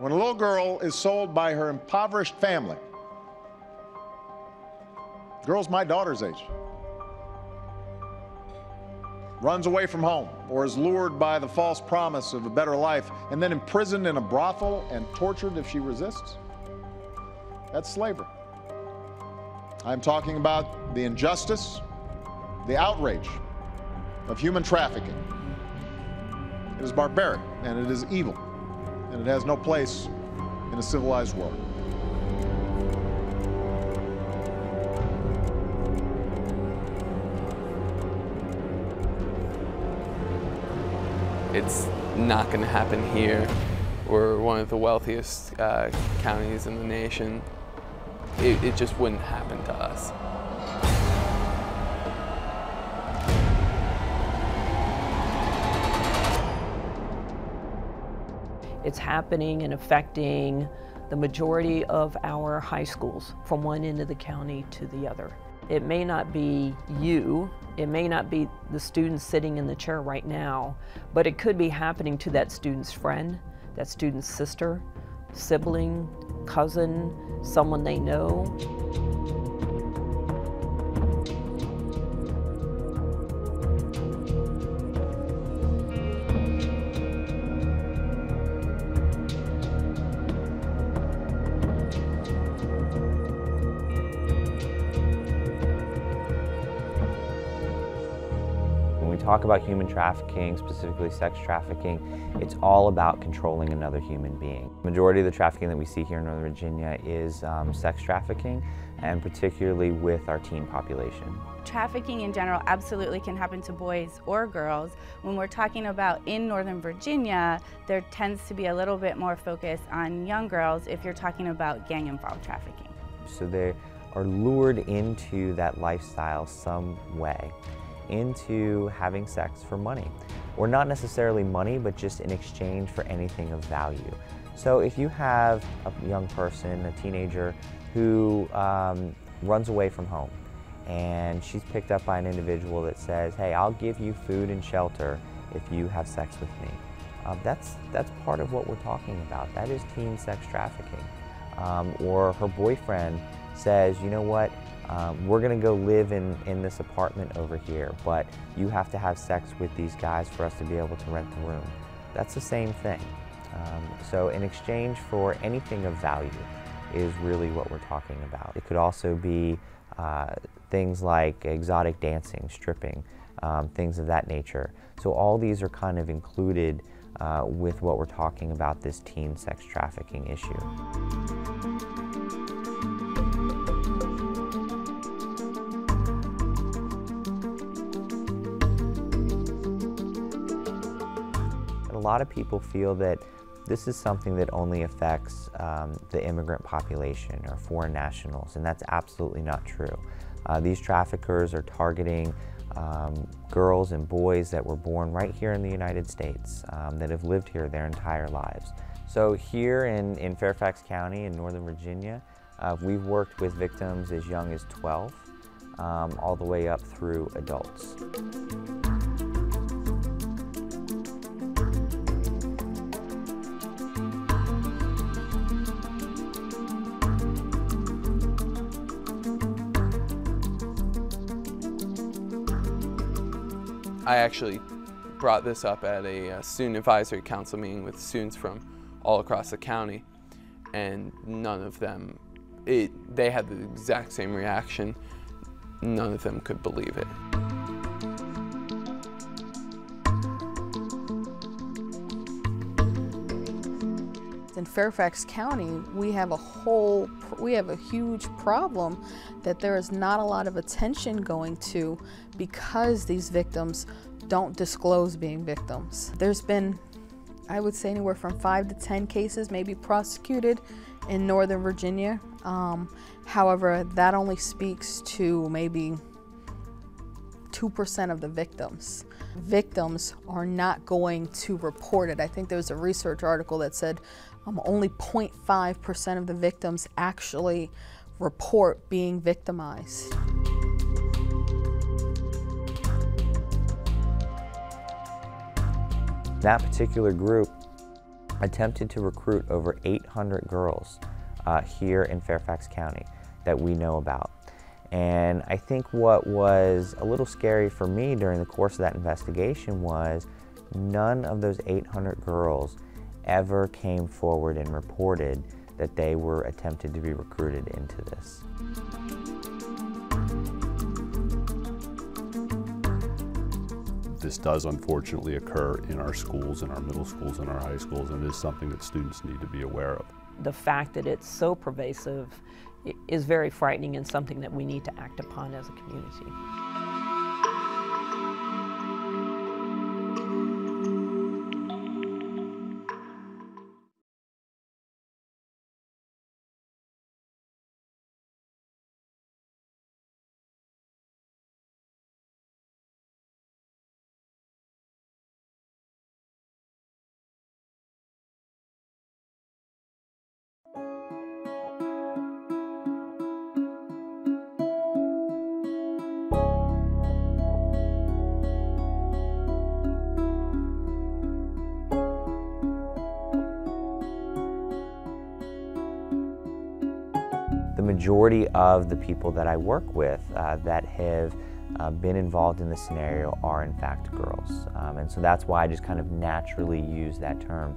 when a little girl is sold by her impoverished family, girl's my daughter's age, runs away from home or is lured by the false promise of a better life and then imprisoned in a brothel and tortured if she resists, that's slavery. I'm talking about the injustice, the outrage of human trafficking. It is barbaric and it is evil, and it has no place in a civilized world. It's not going to happen here. We're one of the wealthiest counties in the nation. It just wouldn't happen to us. It's happening and affecting the majority of our high schools from one end of the county to the other. It may not be you, it may not be the student sitting in the chair right now, but it could be happening to that student's friend, that student's sister, sibling, cousin, someone they know. When we talk about human trafficking, specifically sex trafficking, it's all about controlling another human being. The majority of the trafficking that we see here in Northern Virginia is sex trafficking, and particularly with our teen population. Trafficking in general absolutely can happen to boys or girls. When we're talking about in Northern Virginia, there tends to be a little bit more focus on young girls if you're talking about gang-involved trafficking. So they are lured into that lifestyle some way, into having sex for money. Or not necessarily money, but just in exchange for anything of value. So if you have a young person, a teenager, who runs away from home, and she's picked up by an individual that says, hey, I'll give you food and shelter if you have sex with me. That's part of what we're talking about. That is teen sex trafficking. Or her boyfriend says, you know what, we're gonna go live in this apartment over here, but you have to have sex with these guys for us to be able to rent the room. That's the same thing. So in exchange for anything of value is really what we're talking about. It could also be things like exotic dancing, stripping, things of that nature. So all these are kind of included with what we're talking about, this teen sex trafficking issue. A lot of people feel that this is something that only affects the immigrant population or foreign nationals, and that's absolutely not true. These traffickers are targeting girls and boys that were born right here in the United States, that have lived here their entire lives. So here in Fairfax County in Northern Virginia, we've worked with victims as young as 12, all the way up through adults. I actually brought this up at a student advisory council meeting with students from all across the county, and none of them, they had the exact same reaction. None of them could believe it. In Fairfax County, we have a huge problem that there is not a lot of attention going to because these victims don't disclose being victims. There's been, I would say, anywhere from 5 to 10 cases maybe prosecuted in Northern Virginia. However, that only speaks to maybe 2% of the victims. Victims are not going to report it. I think there was a research article that said only 0.5% of the victims actually report being victimized. That particular group attempted to recruit over 800 girls here in Fairfax County that we know about. And I think what was a little scary for me during the course of that investigation was none of those 800 girls ever came forward and reported that they were attempted to be recruited into this. This does unfortunately occur in our schools, in our middle schools, and our high schools, and it is something that students need to be aware of. The fact that it's so pervasive is very frightening and something that we need to act upon as a community. The majority of the people that I work with that have been involved in this scenario are in fact girls. And so that's why I just kind of naturally use that term.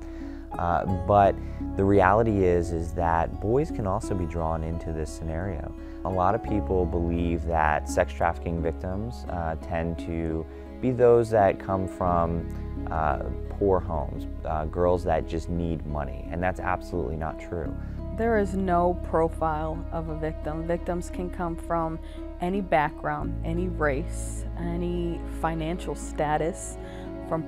But the reality is that boys can also be drawn into this scenario. A lot of people believe that sex trafficking victims tend to be those that come from poor homes, girls that just need money, and that's absolutely not true. There is no profile of a victim. Victims can come from any background, any race, any financial status, from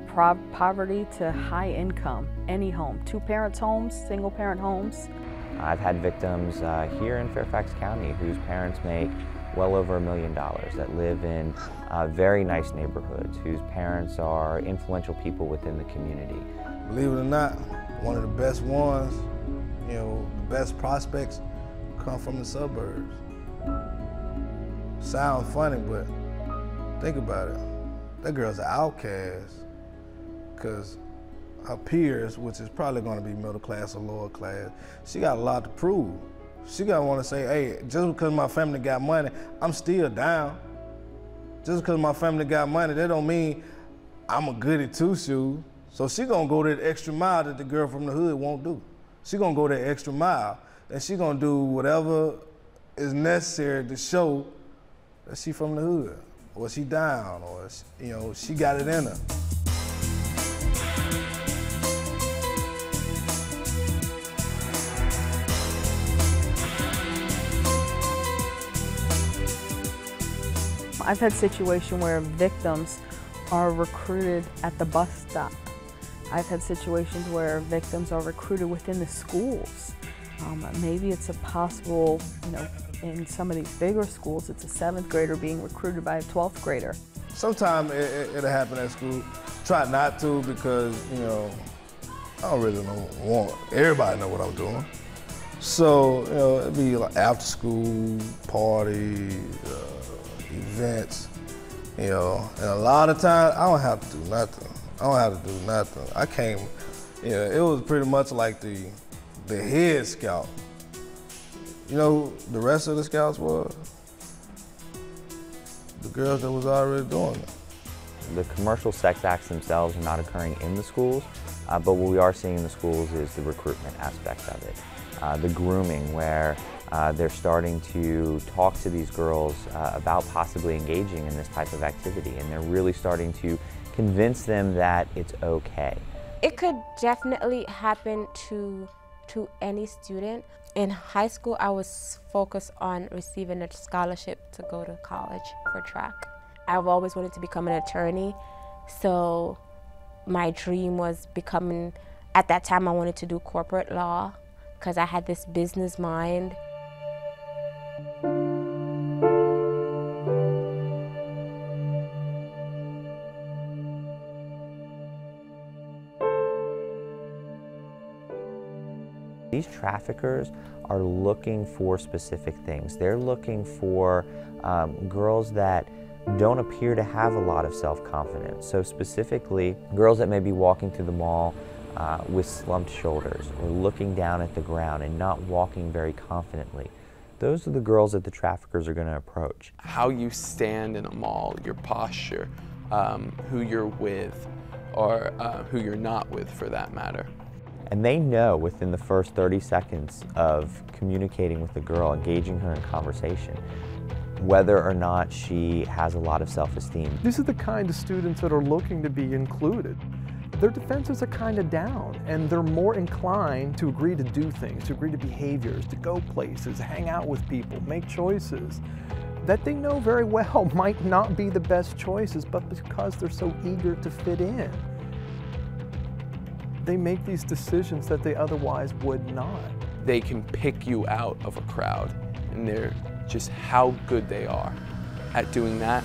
poverty to high income, any home. Two-parent homes, single-parent homes. I've had victims here in Fairfax County whose parents make well over $1 million, that live in very nice neighborhoods, whose parents are influential people within the community. Believe it or not, one of the best ones, you know, the best prospects come from the suburbs. Sounds funny, but think about it. That girl's an outcast because her peers, which is probably going to be middle class or lower class, she got a lot to prove. She got to want to say, hey, just because my family got money, I'm still down. Just because my family got money, that don't mean I'm a goody two-shoes. So she going to go that extra mile that the girl from the hood won't do. She gonna go that extra mile, and she gonna do whatever is necessary to show that she from the hood, or she down, or you know, she got it in her. I've had situations where victims are recruited at the bus stop. I've had situations where victims are recruited within the schools. Maybe it's a possible, you know, in some of these bigger schools, it's a 7th grader being recruited by a 12th grader. Sometimes it'll happen at school. Try not to because, you know, I don't really want everybody to know what I'm doing. So, you know, it'd be like after school, parties, events, you know, and a lot of times I don't have to do nothing. I don't have to do nothing. I came, you know, it was pretty much like the head scout. You know, the rest of the scouts were the girls that was already doing it. The commercial sex acts themselves are not occurring in the schools, but what we are seeing in the schools is the recruitment aspect of it. The grooming, where they're starting to talk to these girls about possibly engaging in this type of activity, and they're really starting to convince them that it's okay. It could definitely happen to any student. In high school, I was focused on receiving a scholarship to go to college for track. I've always wanted to become an attorney, so my dream was becoming, at that time I wanted to do corporate law because I had this business mind. These traffickers are looking for specific things. They're looking for girls that don't appear to have a lot of self-confidence. So specifically, girls that may be walking through the mall with slumped shoulders or looking down at the ground and not walking very confidently. Those are the girls that the traffickers are going to approach. How you stand in a mall, your posture, who you're with, or who you're not with for that matter. And they know within the first 30 seconds of communicating with the girl, engaging her in conversation, whether or not she has a lot of self-esteem. These are the kind of students that are looking to be included. Their defenses are kind of down, and they're more inclined to agree to do things, to agree to behaviors, to go places, hang out with people, make choices that they know very well might not be the best choices, but because they're so eager to fit in, they make these decisions that they otherwise would not. They can pick you out of a crowd, and they're just how good they are at doing that.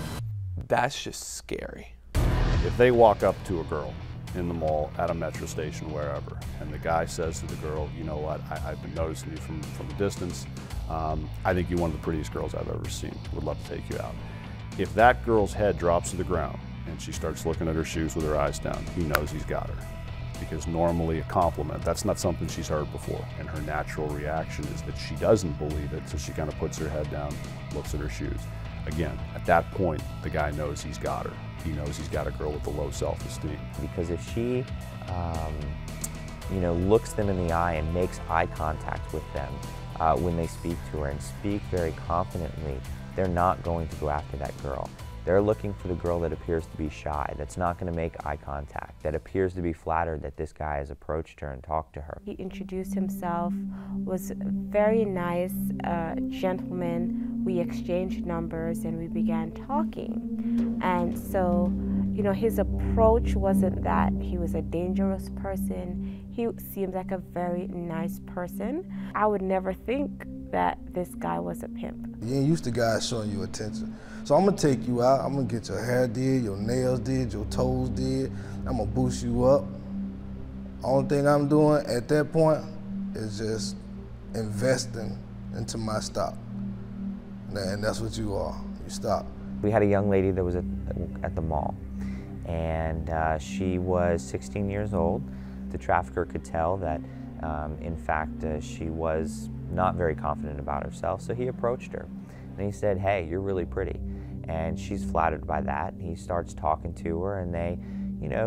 That's just scary. If they walk up to a girl in the mall, at a metro station, wherever, and the guy says to the girl, you know what, I've been noticing you from a distance. I think you're one of the prettiest girls I've ever seen. Would love to take you out. If that girl's head drops to the ground and she starts looking at her shoes with her eyes down, he knows he's got her. Because normally a compliment, that's not something she's heard before. And her natural reaction is that she doesn't believe it, so she kind of puts her head down, looks at her shoes. Again, at that point, the guy knows he's got her. He knows he's got a girl with a low self-esteem. Because if she, looks them in the eye and makes eye contact with them when they speak to her and speak very confidently, they're not going to go after that girl. They're looking for the girl that appears to be shy, that's not going to make eye contact, that appears to be flattered that this guy has approached her and talked to her. He introduced himself, was very nice, gentleman. We exchanged numbers and we began talking. And so, his approach wasn't that he was a dangerous person. He seemed like a very nice person. I would never think that this guy was a pimp. You ain't used to guys showing you attention. So I'm gonna take you out, I'm gonna get your hair did, your nails did, your toes did. I'm gonna boost you up. Only thing I'm doing at that point is just investing into my stock. And that's what you are, you stock. We had a young lady that was at the mall, and she was 16 years old. The trafficker could tell that, in fact, she was not very confident about herself, so he approached her. And he said, hey, you're really pretty. And she's flattered by that. He starts talking to her, and they,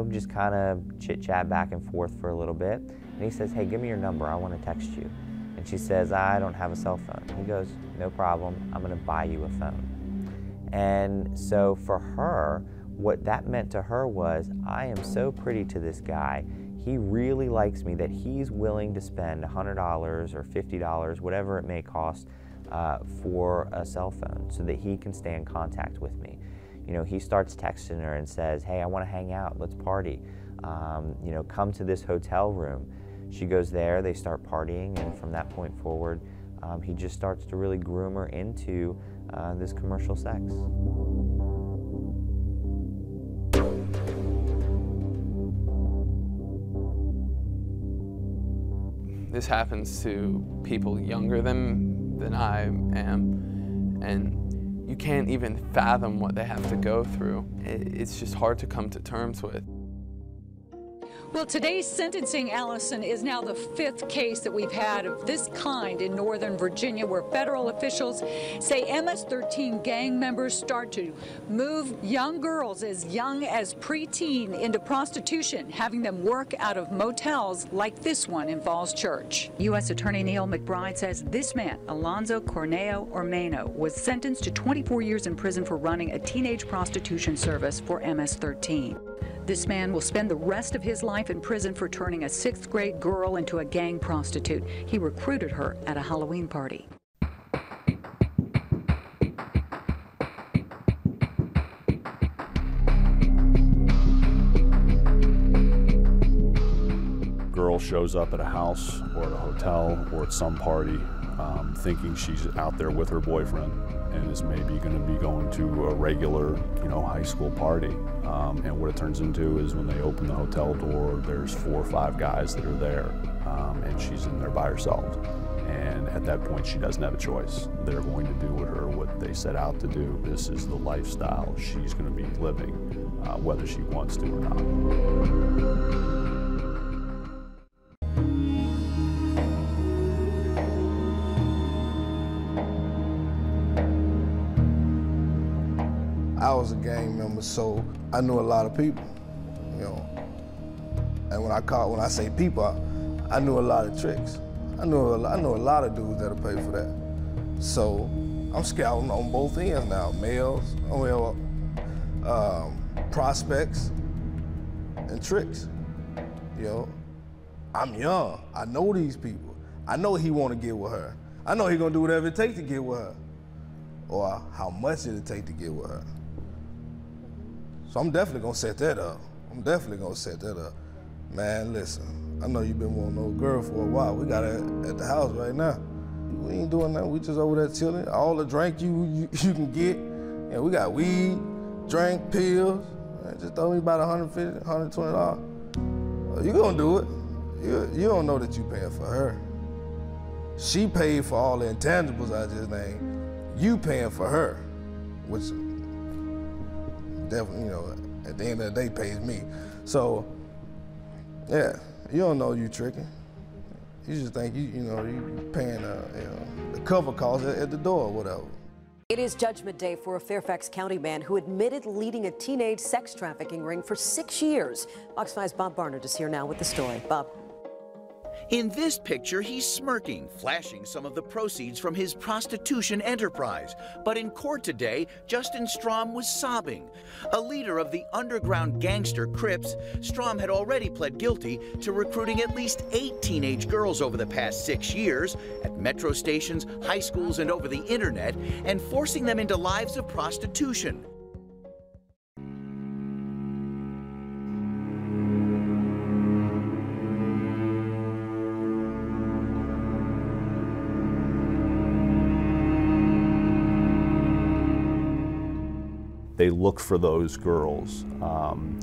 just kind of chit-chat back and forth for a little bit. And he says, hey, give me your number, I want to text you. And she says, I don't have a cell phone. He goes, no problem, I'm going to buy you a phone. And so for her, what that meant to her was, I am so pretty to this guy. He really likes me that he's willing to spend $100 or $50, whatever it may cost, for a cell phone so that he can stay in contact with me. He starts texting her and says, hey, I want to hang out, let's party. Come to this hotel room. She goes there, they start partying, and from that point forward, he just starts to really groom her into this commercial sex. This happens to people younger than I am, and you can't even fathom what they have to go through. It's just hard to come to terms with. Well, today's sentencing, Allison, is now the 5th case that we've had of this kind in Northern Virginia, where federal officials say MS-13 gang members start to move young girls as young as preteen into prostitution, having them work out of motels like this one in Falls Church. U.S. Attorney Neil McBride says this man, Alonzo Corneo Ormeno, was sentenced to 24 years in prison for running a teenage prostitution service for MS-13. This man will spend the rest of his life in prison for turning a 6th grade girl into a gang prostitute. He recruited her at a Halloween party. Girl shows up at a house or at a hotel or at some party thinking she's out there with her boyfriend and is maybe going to be going to a regular, high school party. And what it turns into is when they open the hotel door, there's 4 or 5 guys that are there, and she's in there by herself. And at that point, she doesn't have a choice. They're going to do with her what they set out to do. This is the lifestyle she's going to be living, whether she wants to or not. I was a gang member, so I knew a lot of people, you know. And when I say people, I knew a lot of tricks. I know a lot of dudes that'll pay for that. So I'm scouting on both ends now, males, prospects, and tricks. You know, I'm young. I know these people. I know he want to get with her. I know he gonna do whatever it takes to get with her, or how much it'll take to get with her. So I'm definitely gonna set that up. Man, listen, I know you've been wanting no girl for a while. We got her at the house right now. We ain't doing nothing. We just over there chilling. All the drink you can get. Yeah, we got weed, drink, pills. Man, just throw me about $150, $120. You gonna do it. You don't know that you paying for her. She paid for all the intangibles I just named. You paying for her, which definitely, you know, at the end of the day pays me. So, yeah, you don't know you tricking. You just think you paying the cover cost at the door or whatever. It is Judgment Day for a Fairfax County man who admitted leading a teenage sex trafficking ring for 6 years. Fox 5's Bob Barnard is here now with the story. Bob. In this picture, he's smirking, flashing some of the proceeds from his prostitution enterprise. But in court today, Justin Strom was sobbing. A leader of the underground gangster Crips, Strom had already pled guilty to recruiting at least 8 teenage girls over the past 6 years at metro stations, high schools, and over the internet, and forcing them into lives of prostitution. They look for those girls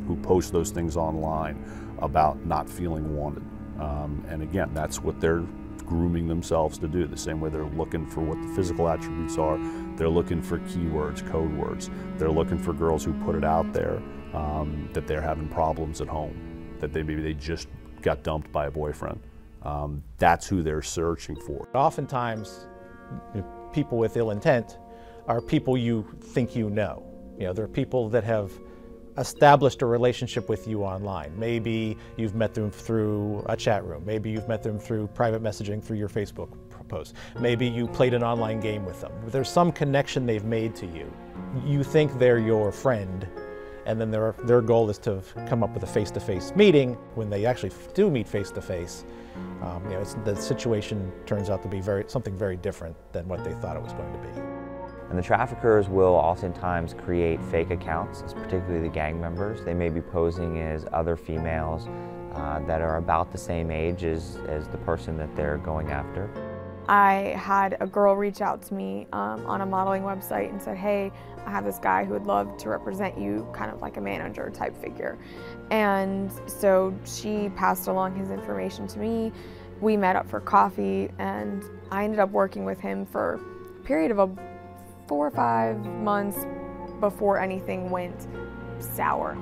who post those things online about not feeling wanted. And again, that's what they're grooming themselves to do. The same way they're looking for what the physical attributes are, they're looking for keywords, code words. They're looking for girls who put it out there that they're having problems at home, that maybe they just got dumped by a boyfriend. That's who they're searching for. Oftentimes, people with ill intent are people you think you know. You know, there are people that have established a relationship with you online. Maybe you've met them through a chat room. Maybe you've met them through private messaging through your Facebook post. Maybe you played an online game with them. There's some connection they've made to you. You think they're your friend, and then their goal is to come up with a face-to-face meeting. When they actually do meet face-to-face, you know, the situation turns out to be something very different than what they thought it was going to be. And the traffickers will oftentimes create fake accounts, particularly the gang members. They may be posing as other females that are about the same age as the person that they're going after. I had a girl reach out to me on a modeling website and said, hey, I have this guy who would love to represent you, kind of like a manager type figure. And so she passed along his information to me. We met up for coffee, and I ended up working with him for a period of 4 or 5 months before anything went sour.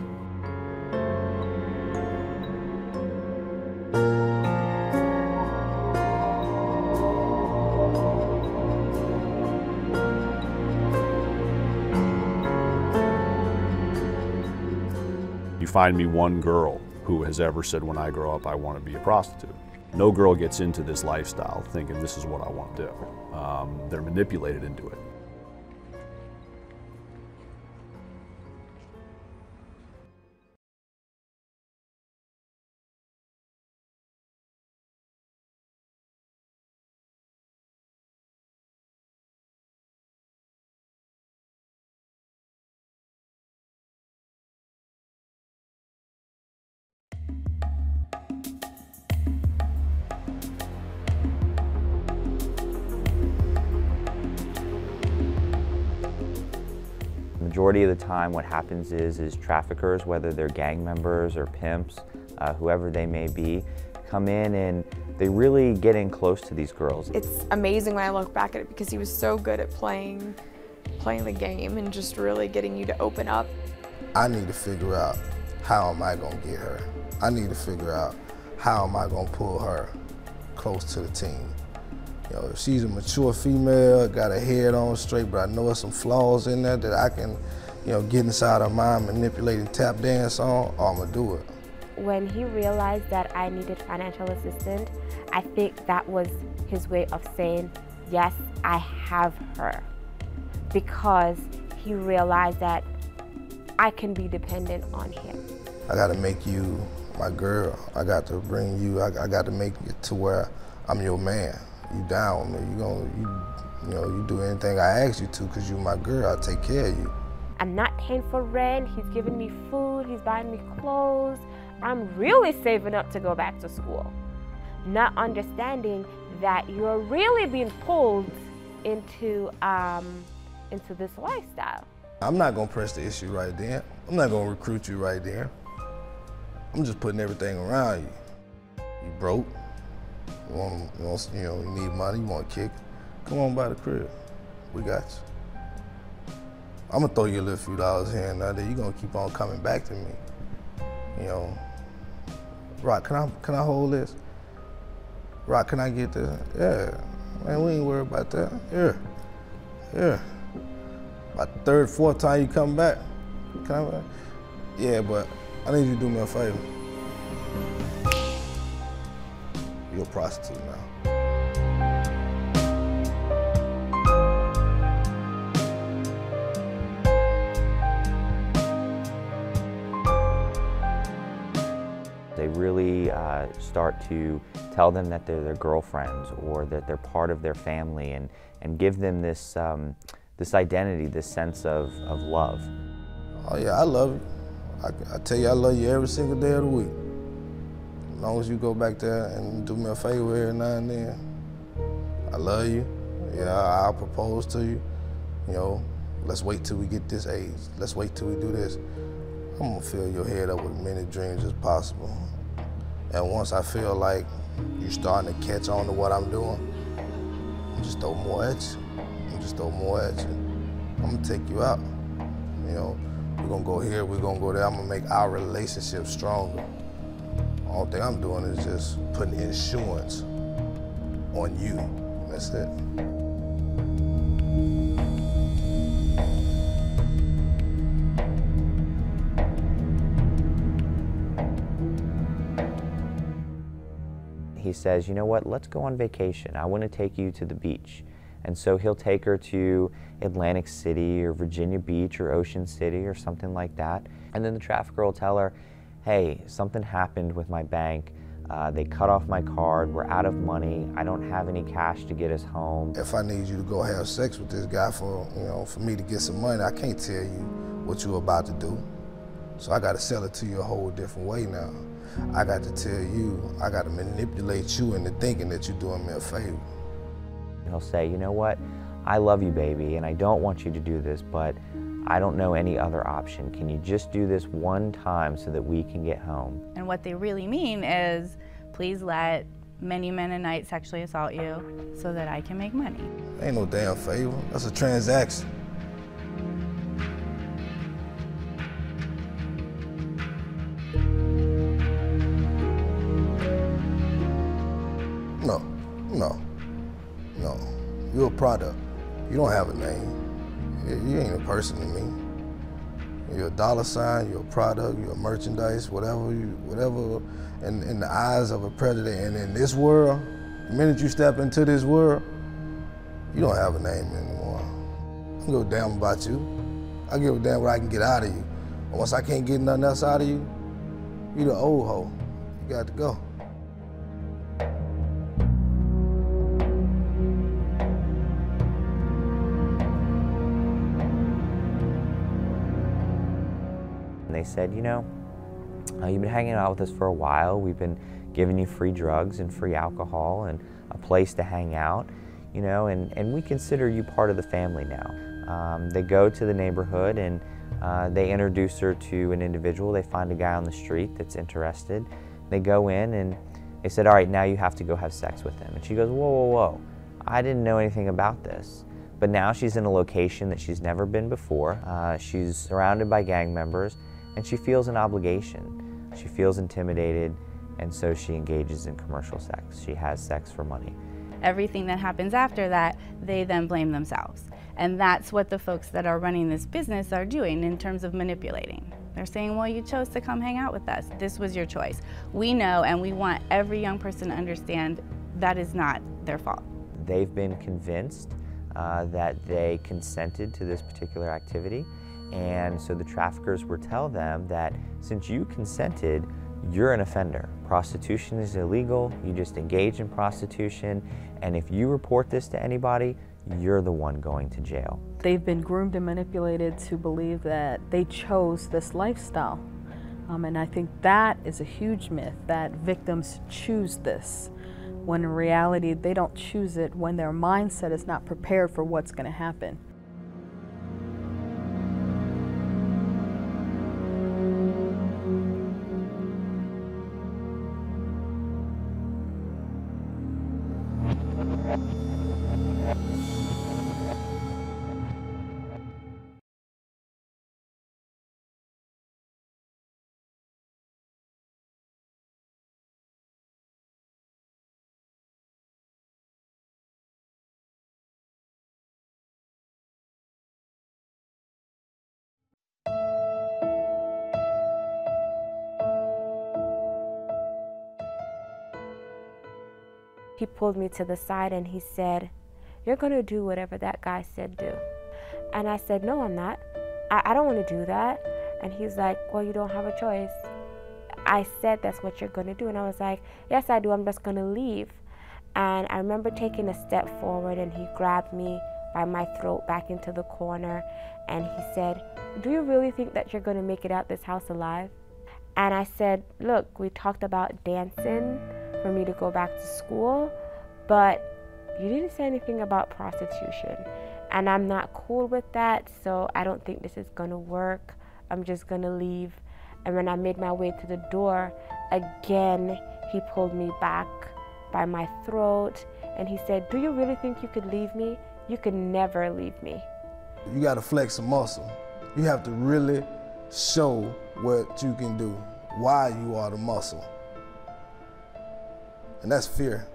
You find me one girl who has ever said, when I grow up, I want to be a prostitute. No girl gets into this lifestyle thinking this is what I want to do. They're manipulated into it. Majority of the time what happens is traffickers, whether they're gang members or pimps, whoever they may be, come in and they really get in close to these girls. It's amazing when I look back at it because he was so good at playing the game and just really getting you to open up. I need to figure out how am I gonna get her. I need to figure out how am I gonna pull her close to the team. You know, if she's a mature female, got her head on straight, but I know there's some flaws in there that I can get inside her mind, manipulating, tap dance on, I'm gonna do it. When he realized that I needed financial assistance, I think that was his way of saying, yes, I have her. Because he realized that I can be dependent on him. I gotta make you my girl. I got to bring you, I got to make it to where I'm your man. You down with me, you do anything I ask you to because you my girl, I take care of you. I'm not paying for rent, he's giving me food, he's buying me clothes. I'm really saving up to go back to school. Not understanding that you're really being pulled into this lifestyle. I'm not gonna press the issue right there. I'm not gonna recruit you right there. I'm just putting everything around you. You broke, you need money, you want to kick, come on by the crib. We got you. I'm gonna throw you a little few dollars here and there. You're gonna keep on coming back to me. Rock, can I hold this? Rock, can I get this? Yeah, man, we ain't worried about that. Here. About the third, fourth time you come back, yeah, but I need you to do me a favor. You're a prostitute now. They really start to tell them that they're their girlfriends or that they're part of their family and give them this, this identity, this sense of love. Oh yeah, I love you. I tell you I love you every single day of the week. As long as you go back there and do me a favor every now and then. I love you. Yeah, I'll propose to you. Let's wait till we get this age. Let's wait till we do this. I'm gonna fill your head up with as many dreams as possible. And once I feel like you're starting to catch on to what I'm doing, I'm just throw more at you. I'm gonna take you out. We're gonna go here, we're gonna go there. I'm gonna make our relationship stronger. All thing I'm doing is just putting insurance on you. That's it. He says, you know what, let's go on vacation. I want to take you to the beach. And so he'll take her to Atlantic City or Virginia Beach or Ocean City or something like that. And then the trafficker will tell her, hey, something happened with my bank. They cut off my card. We're out of money. I don't have any cash to get us home. If I need you to go have sex with this guy for me to get some money, I can't tell you what you're about to do. So I got to sell it to you a whole different way now. I got to tell you, I got to manipulate you into thinking that you're doing me a favor. He'll say, you know what, I love you, baby, and I don't want you to do this, but I don't know any other option. Can you just do this one time so that we can get home? And what they really mean is, please let many men a night sexually assault you so that I can make money. Ain't no damn favor, that's a transaction. No, you're a product. You don't have a name. You ain't a person to me. You're a dollar sign, you're a product, you're a merchandise, whatever, in the eyes of a predator. And in this world, the minute you step into this world, you don't have a name anymore. I don't give a damn about you. I give a damn what I can get out of you. And once I can't get nothing else out of you, you the old hoe. You got to go. And they said, you know, you've been hanging out with us for a while. We've been giving you free drugs and free alcohol and a place to hang out, you know, and we consider you part of the family now. They go to the neighborhood and they introduce her to an individual. They find a guy on the street that's interested. They go in and they said, all right, now you have to go have sex with him. And she goes, whoa, whoa, whoa. I didn't know anything about this. But now she's in a location that she's never been before. She's surrounded by gang members, and she feels an obligation. She feels intimidated, and so she engages in commercial sex. She has sex for money. Everything that happens after that, they then blame themselves. And that's what the folks that are running this business are doing in terms of manipulating. They're saying, well, you chose to come hang out with us. This was your choice. We know, and we want every young person to understand that is not their fault. They've been convinced that they consented to this particular activity, and so the traffickers will tell them that since you consented, you're an offender. Prostitution is illegal, you just engage in prostitution, and if you report this to anybody, you're the one going to jail. They've been groomed and manipulated to believe that they chose this lifestyle. And I think that is a huge myth, that victims choose this, when in reality they don't choose it when their mindset is not prepared for what's going to happen. He pulled me to the side and he said, "You're gonna do whatever that guy said do." And I said, "No, I'm not. I don't want to do that." And he's like, "Well, you don't have a choice." I said, "That's what you're gonna do." And I was like, "Yes, I do. I'm just gonna leave." And I remember taking a step forward and he grabbed me by my throat back into the corner and he said, "Do you really think that you're gonna make it out this house alive?" And I said, "Look, we talked about dancing for me to go back to school, but you didn't say anything about prostitution. And I'm not cool with that, so I don't think this is gonna work. I'm just gonna leave." And when I made my way to the door, again, he pulled me back by my throat and he said, "Do you really think you could leave me? You could never leave me." You gotta flex a muscle. You have to really show what you can do, why you are the muscle. And that's fear.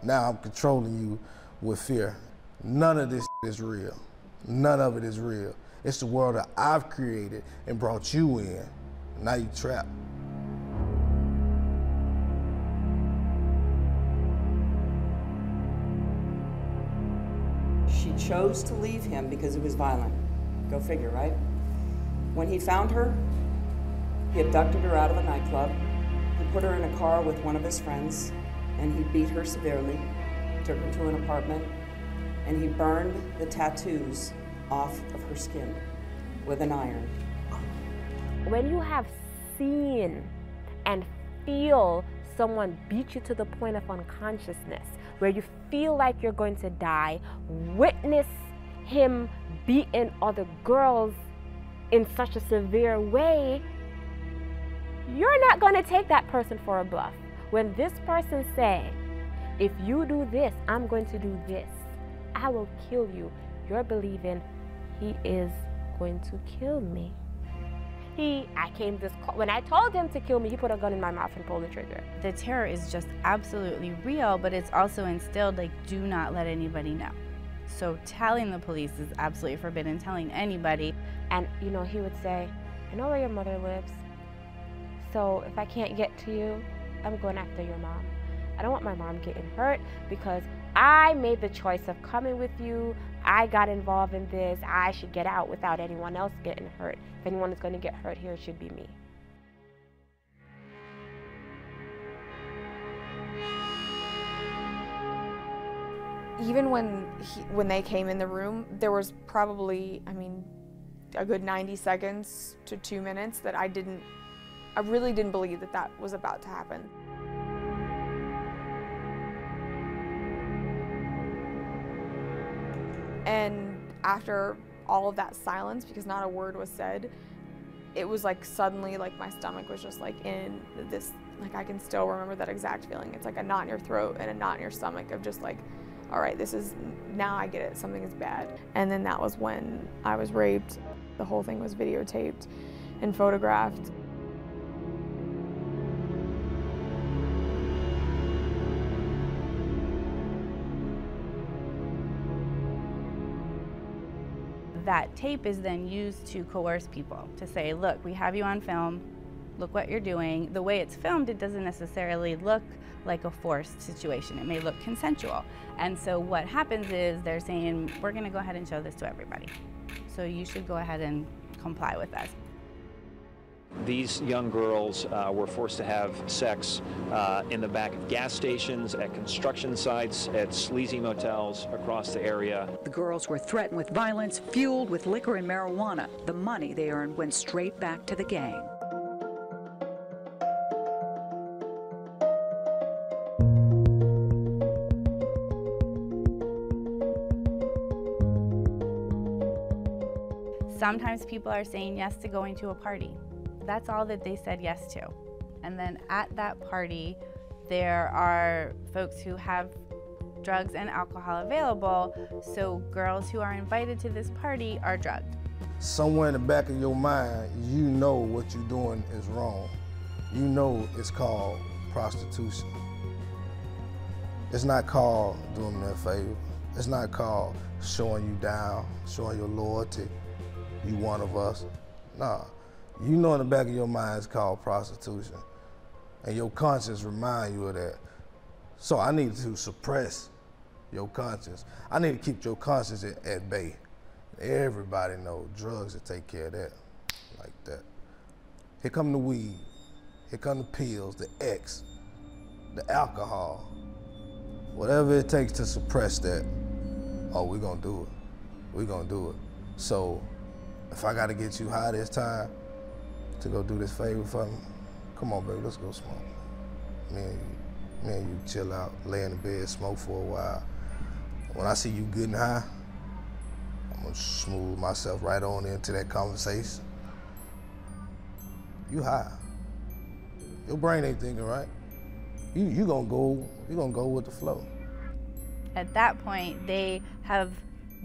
Now I'm controlling you with fear. None of this is real. None of it is real. It's the world that I've created and brought you in. Now you trapped. She chose to leave him because he was violent. Go figure, right? When he found her, he abducted her out of a nightclub. He put her in a car with one of his friends, and he beat her severely, took her to an apartment, and he burned the tattoos off of her skin with an iron. When you have seen and feel someone beat you to the point of unconsciousness, where you feel like you're going to die, witness him beating other girls in such a severe way, you're not going to take that person for a bluff. When this person say, "If you do this, I'm going to do this, I will kill you," you're believing he is going to kill me. When I told him to kill me, he put a gun in my mouth and pulled the trigger. The terror is just absolutely real, but it's also instilled, like, do not let anybody know. So telling the police is absolutely forbidden, telling anybody. And, you know, he would say, "I know where your mother lives, so if I can't get to you, I'm going after your mom. I don't want my mom getting hurt because I made the choice of coming with you. I got involved in this. I should get out without anyone else getting hurt. If anyone is going to get hurt here, it should be me." Even when they came in the room, there was probably, a good 90 seconds to 2 minutes that I really didn't believe that that was about to happen. And after all of that silence, because not a word was said, it was like suddenly like my stomach was just like in this, like I can still remember that exact feeling. It's like a knot in your throat and a knot in your stomach of just like, all right, now I get it, something is bad. And then that was when I was raped. The whole thing was videotaped and photographed. that tape is then used to coerce people, to say, look, we have you on film, look what you're doing. The way it's filmed, it doesn't necessarily look like a forced situation. It may look consensual. And so what happens is they're saying, we're gonna go ahead and show this to everybody. So you should go ahead and comply with us. These young girls were forced to have sex in the back of gas stations, at construction sites, at sleazy motels across the area. The girls were threatened with violence, fueled with liquor and marijuana. The money they earned went straight back to the gang. Sometimes people are saying yes to going to a party. That's all that they said yes to. And then at that party, there are folks who have drugs and alcohol available, so girls who are invited to this party are drugged. Somewhere in the back of your mind, you know what you're doing is wrong. You know it's called prostitution. It's not called doing them a favor. It's not called showing you down, showing your loyalty. You one of us. Nah, you know in the back of your mind it's called prostitution. And your conscience remind you of that. So I need to suppress your conscience. I need to keep your conscience at bay. Everybody knows drugs will take care of that, like that. Here come the weed, here come the pills, the X, the alcohol. Whatever it takes to suppress that, oh, we're gonna do it. We're gonna do it. So, if I gotta get you high this time to go do this favor for me, come on, baby, let's go smoke. Me and you chill out, lay in the bed, smoke for a while. When I see you getting high, I'm gonna smooth myself right on into that conversation. You high. Your brain ain't thinking right. You gonna go with the flow. At that point, they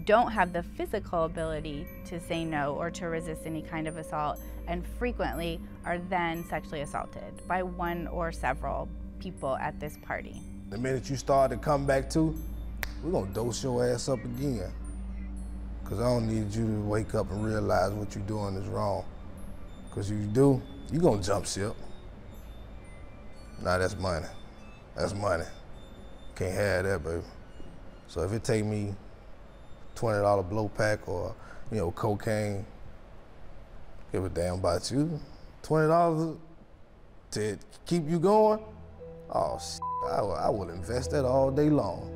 don't have the physical ability to say no or to resist any kind of assault, and frequently are then sexually assaulted by one or several people at this party. The minute you start to come back to, we're gonna dose your ass up again. Cause I don't need you to wake up and realize what you're doing is wrong. Cause if you do, you're gonna jump ship. Nah, that's money. That's money. Can't have that, baby. So if it take me $20 blow pack or, cocaine, give a damn about you. $20 to keep you going? Oh, shit, I would invest that all day long.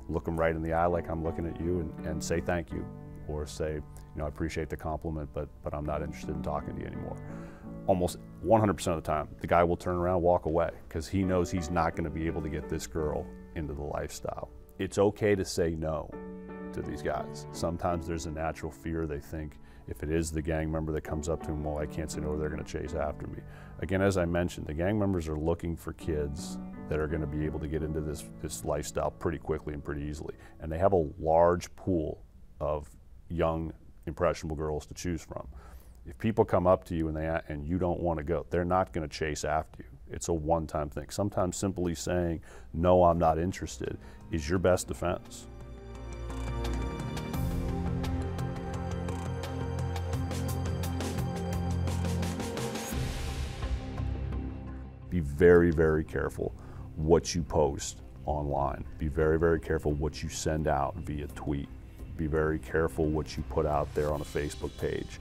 Look them right in the eye like I'm looking at you and say thank you, or say, I appreciate the compliment, but I'm not interested in talking to you anymore. Almost 100% of the time, the guy will turn around and walk away because he knows he's not going to be able to get this girl into the lifestyle. It's okay to say no to these guys. Sometimes there's a natural fear. They think if it is the gang member that comes up to him, well, I can't say no, or they're going to chase after me. Again, as I mentioned, the gang members are looking for kids that are going to be able to get into this lifestyle pretty quickly and pretty easily. And they have a large pool of young, impressionable girls to choose from. If people come up to you and you don't want to go, they're not going to chase after you. It's a one-time thing. Sometimes simply saying, no, I'm not interested, is your best defense. Be very, very careful what you post online. Be very, very careful what you send out via tweet. Be very careful what you put out there on a Facebook page,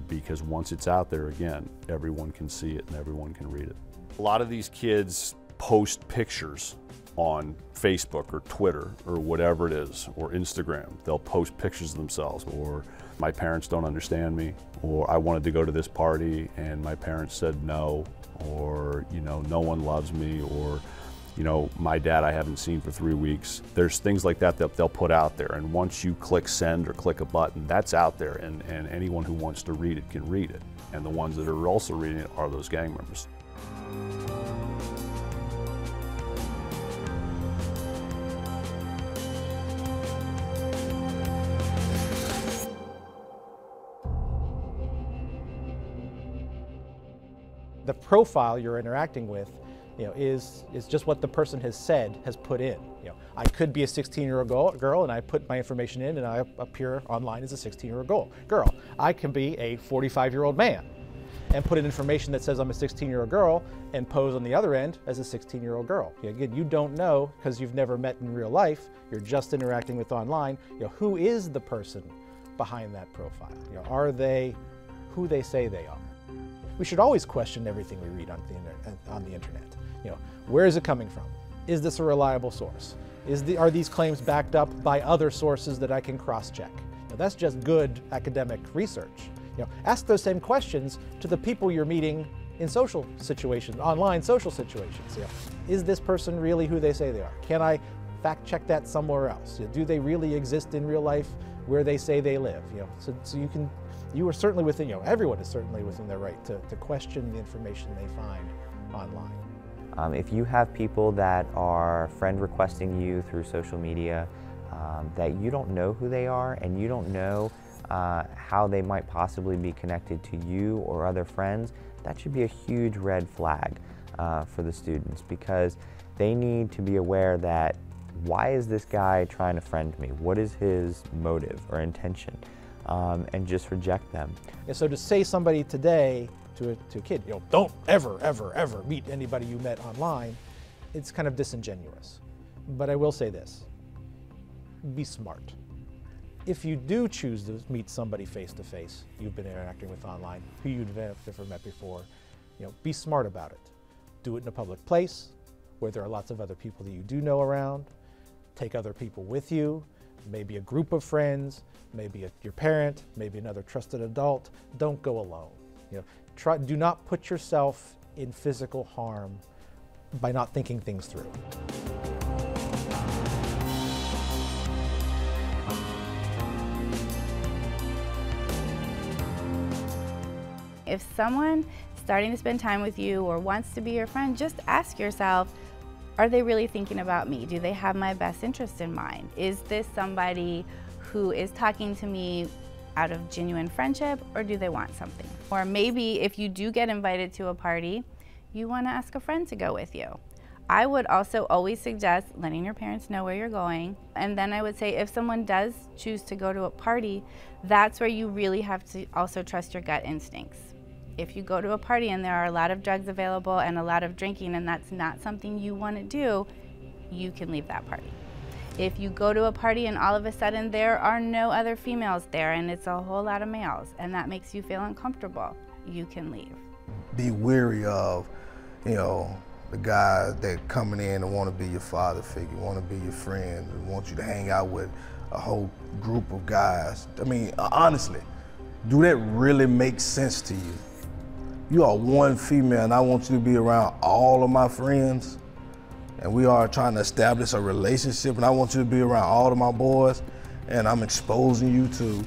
because once it's out there, again, everyone can see it and everyone can read it. A lot of these kids post pictures on Facebook or Twitter or whatever it is, or Instagram. They'll post pictures of themselves, or my parents don't understand me, or I wanted to go to this party and my parents said no, or no one loves me, or my dad I haven't seen for 3 weeks. There's things like that that they'll put out there, and once you click send or click a button, that's out there, and anyone who wants to read it can read it. And the ones that are also reading it are those gang members. The profile you're interacting with, is just what the person has said, has put in. I could be a 16-year-old girl and I put my information in and I appear online as a 16-year-old girl. I can be a 45-year-old man and put in information that says I'm a 16-year-old girl and pose on the other end as a 16-year-old girl. Again, you don't know because you've never met in real life. You're just interacting with online. Who is the person behind that profile? Are they who they say they are? We should always question everything we read on the internet. Where is it coming from? Is this a reliable source? Are these claims backed up by other sources that I can cross-check? That's just good academic research. Ask those same questions to the people you're meeting in social situations, online social situations. Is this person really who they say they are? Can I fact-check that somewhere else? Do they really exist in real life where they say they live? So you are certainly within, everyone is certainly within their right to question the information they find online. If you have people that are friend requesting you through social media, that you don't know who they are and you don't know how they might possibly be connected to you or other friends, that should be a huge red flag for the students, because they need to be aware that, why is this guy trying to friend me? What is his motive or intention? And just reject them. And so to say somebody today to a kid, don't ever, ever, ever meet anybody you met online, it's kind of disingenuous. But I will say this, be smart. If you do choose to meet somebody face to face you've been interacting with online, who you've never met before, be smart about it. Do it in a public place where there are lots of other people that you do know around. Take other people with you, maybe a group of friends, maybe your parent, maybe another trusted adult. Don't go alone. Do not put yourself in physical harm by not thinking things through. If someone starting to spend time with you or wants to be your friend, just ask yourself, are they really thinking about me? Do they have my best interest in mind? Is this somebody who is talking to me out of genuine friendship, or do they want something? Or maybe if you do get invited to a party, you want to ask a friend to go with you. I would also always suggest letting your parents know where you're going. And then I would say, if someone does choose to go to a party, that's where you really have to also trust your gut instincts. If you go to a party and there are a lot of drugs available and a lot of drinking, and that's not something you want to do, you can leave that party. If you go to a party and all of a sudden there are no other females there and it's a whole lot of males and that makes you feel uncomfortable, you can leave. Be wary of, the guys that coming in and want to be your father figure, want to be your friend, and want you to hang out with a whole group of guys. I mean, honestly, do that really make sense to you? You are one female and I want you to be around all of my friends, and we are trying to establish a relationship, and I want you to be around all of my boys, and I'm exposing you to,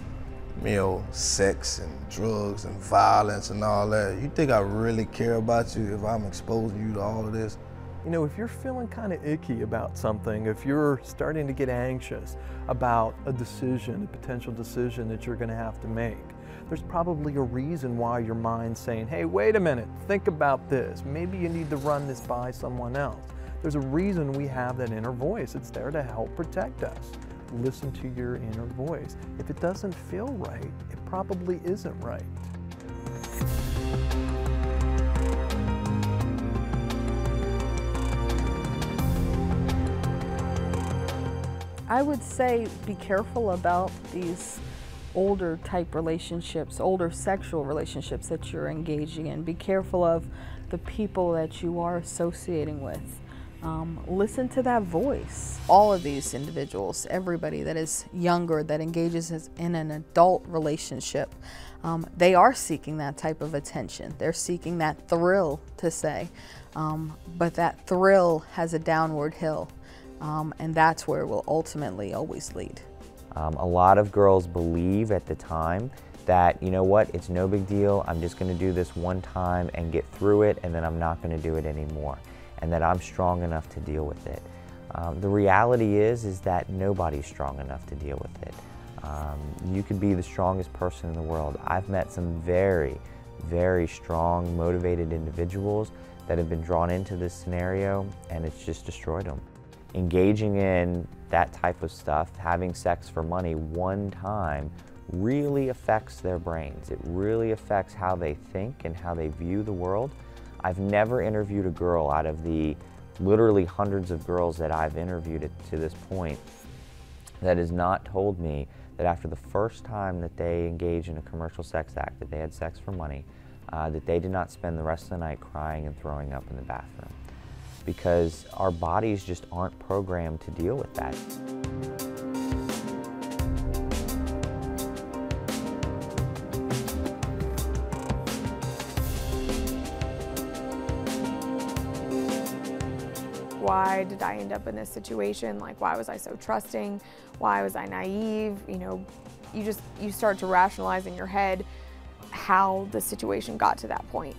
sex and drugs and violence and all that. You think I really care about you if I'm exposing you to all of this? If you're feeling kind of icky about something, if you're starting to get anxious about a decision, a potential decision that you're going to have to make, there's probably a reason why your mind's saying, hey, wait a minute, think about this. Maybe you need to run this by someone else. There's a reason we have that inner voice. It's there to help protect us. Listen to your inner voice. If it doesn't feel right, it probably isn't right. I would say be careful about these older type relationships, older sexual relationships that you're engaging in. Be careful of the people that you are associating with. Listen to that voice. All of these individuals, everybody that is younger, that engages in an adult relationship, they are seeking that type of attention. They're seeking that thrill, to say, but that thrill has a downward hill, and that's where it will ultimately always lead. A lot of girls believe at the time that, you know what, it's no big deal, I'm just going to do this one time and get through it, and then I'm not going to do it anymore, and that I'm strong enough to deal with it. The reality is that nobody's strong enough to deal with it. You could be the strongest person in the world. I've met some very, very strong, motivated individuals that have been drawn into this scenario, and it's just destroyed them. Engaging in that type of stuff, having sex for money one time, really affects their brains. It really affects how they think and how they view the world. I've never interviewed a girl out of the literally hundreds of girls that I've interviewed to this point that has not told me that after the first time that they engaged in a commercial sex act, that they had sex for money, that they did not spend the rest of the night crying and throwing up in the bathroom. Because our bodies just aren't programmed to deal with that. Why did I end up in this situation? Like, why was I so trusting? Why was I naive? You know, you start to rationalize in your head how the situation got to that point.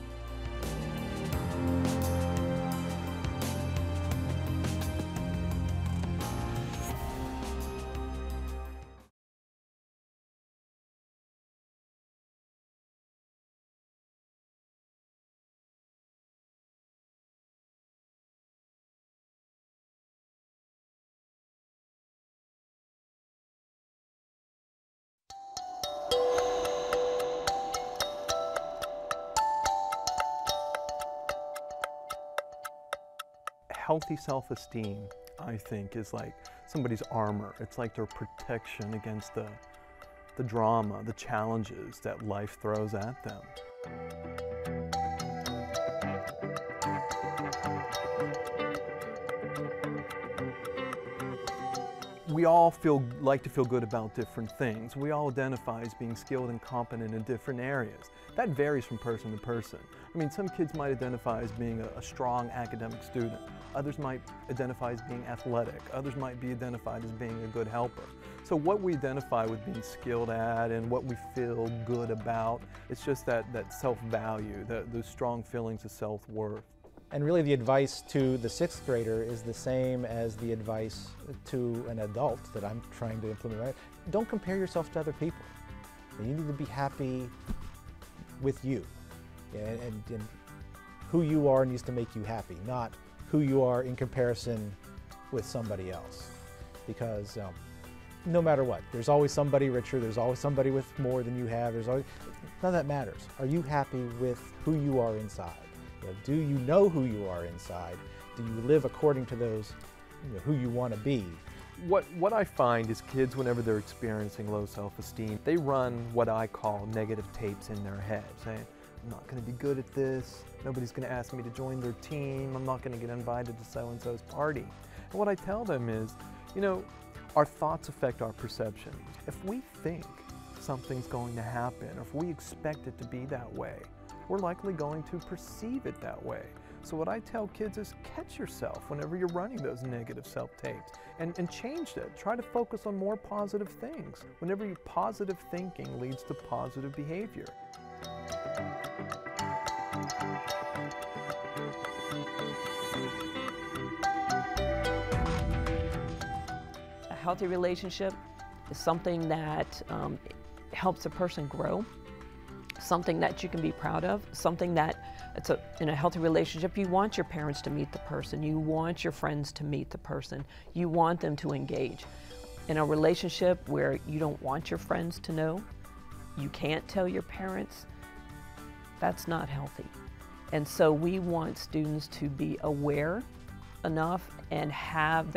Healthy self-esteem, I think, is like somebody's armor. It's like their protection against the drama, the challenges that life throws at them. We all like to feel good about different things. We all identify as being skilled and competent in different areas. That varies from person to person. I mean, some kids might identify as being a strong academic student. Others might identify as being athletic. Others might be identified as being a good helper. So what we identify with being skilled at and what we feel good about, it's just that self-value, those strong feelings of self-worth. And really the advice to the 6th grader is the same as the advice to an adult that I'm trying to implement. Right? Don't compare yourself to other people. You need to be happy with you. And who you are needs to make you happy, not who you are in comparison with somebody else. Because no matter what, there's always somebody richer, there's always somebody with more than you have, none of that matters. Are you happy with who you are inside? Do you know who you are inside? Do you live according to those, who you want to be? What I find is kids, whenever they're experiencing low self-esteem, they run what I call negative tapes in their head, saying, I'm not going to be good at this, nobody's going to ask me to join their team, I'm not going to get invited to so-and-so's party. And what I tell them is, our thoughts affect our perception. If we think something's going to happen, or if we expect it to be that way, we're likely going to perceive it that way. So what I tell kids is catch yourself whenever you're running those negative self-tapes and change it. Try to focus on more positive things. Whenever your positive thinking leads to positive behavior. A healthy relationship is something that helps a person grow, something that you can be proud of, something that in a healthy relationship, you want your parents to meet the person, you want your friends to meet the person, you want them to engage. In a relationship where you don't want your friends to know, you can't tell your parents, that's not healthy. And so we want students to be aware enough and have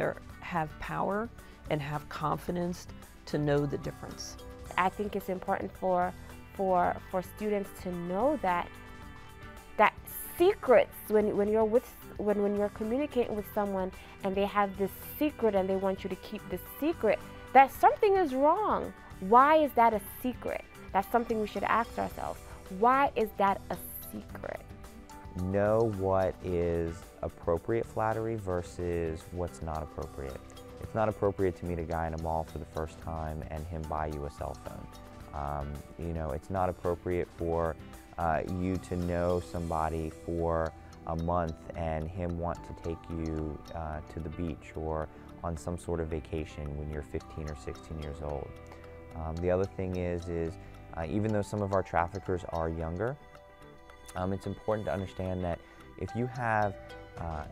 power and have confidence to know the difference. I think it's important for students to know that secrets, when you're communicating with someone and they have this secret and they want you to keep this secret, that something is wrong. Why is that a secret? That's something we should ask ourselves. Why is that a secret? Know what is appropriate flattery versus what's not appropriate. It's not appropriate to meet a guy in a mall for the first time and him buy you a cell phone. You know, it's not appropriate for you to know somebody for a month and him want to take you to the beach or on some sort of vacation when you're 15 or 16 years old. The other thing is even though some of our traffickers are younger, it's important to understand that if you have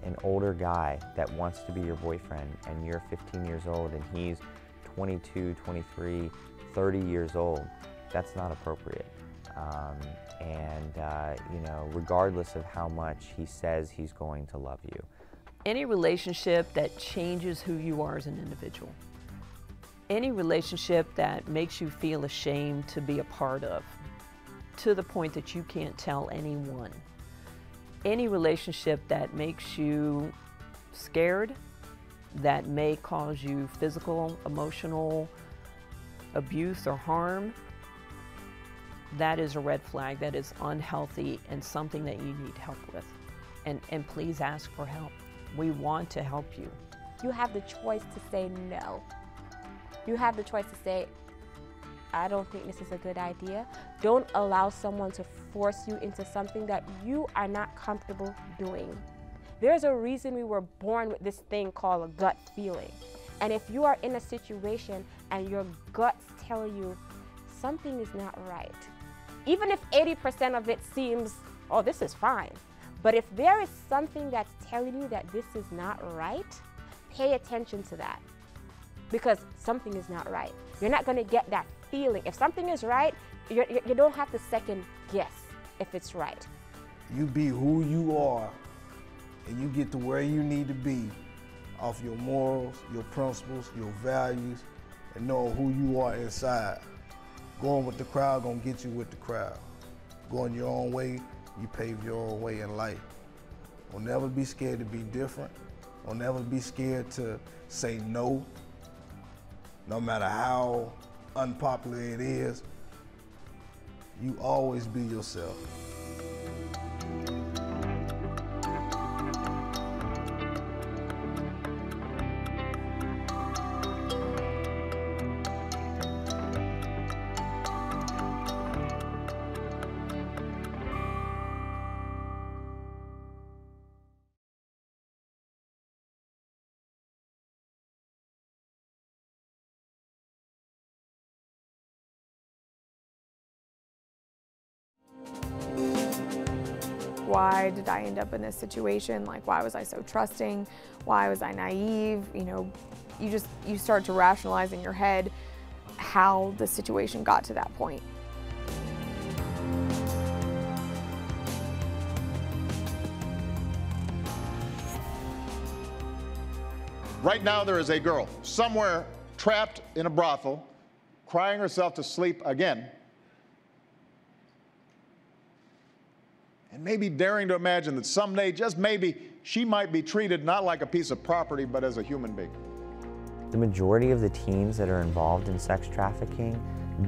an older guy that wants to be your boyfriend and you're 15 years old and he's 22, 23, 30 years old, that's not appropriate. You know, regardless of how much he says he's going to love you. Any relationship that changes who you are as an individual. Any relationship that makes you feel ashamed to be a part of, to the point that you can't tell anyone. Any relationship that makes you scared, that may cause you physical, emotional abuse or harm, that is a red flag, that is unhealthy and something that you need help with. And please ask for help. We want to help you. You have the choice to say no. You have the choice to say, I don't think this is a good idea. Don't allow someone to force you into something that you are not comfortable doing. There's a reason we were born with this thing called a gut feeling. And if you are in a situation and your guts tell you something is not right, even if 80% of it seems, oh, this is fine. But if there is something that's telling you that this is not right, pay attention to that. Because something is not right. You're not gonna get that feeling. If something is right, you don't have to second guess if it's right. You be who you are, and you get to where you need to be off your morals, your principles, your values, and knowing who you are inside. Going with the crowd gonna get you with the crowd. Going your own way, you pave your own way in life. Don't never be scared to be different. Don't never be scared to say no, no matter how unpopular it is. You always be yourself. Why did I end up in this situation? Like, why was I so trusting? Why was I naive? You know, you start to rationalize in your head how the situation got to that point. Right now there is a girl somewhere trapped in a brothel, crying herself to sleep again, and maybe daring to imagine that someday, just maybe, she might be treated not like a piece of property, but as a human being. The majority of the teens that are involved in sex trafficking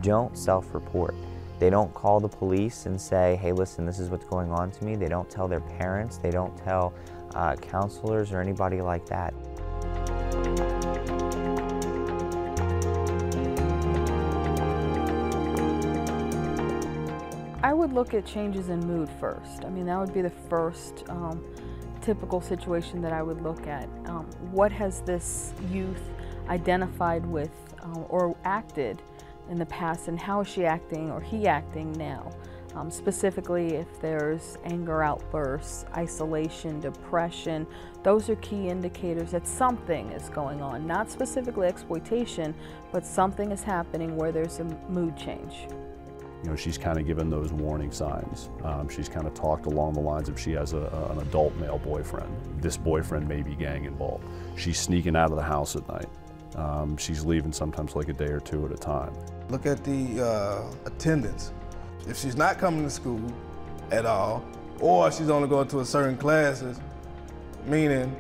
don't self-report. They don't call the police and say, hey, listen, this is what's going on to me. They don't tell their parents. They don't tell counselors or anybody like that. I would look at changes in mood first. I mean, that would be the first typical situation that I would look at. What has this youth identified with or acted in the past, and how is she acting or he acting now? Specifically, if there's anger outbursts, isolation, depression, those are key indicators that something is going on. Not specifically exploitation, but something is happening where there's a mood change. You know, she's kind of given those warning signs. She's kind of talked along the lines of she has an adult male boyfriend. This boyfriend may be gang involved. She's sneaking out of the house at night. she's leaving sometimes like a day or two at a time. Look at the attendance. If she's not coming to school at all, or she's only going to a certain classes, meaning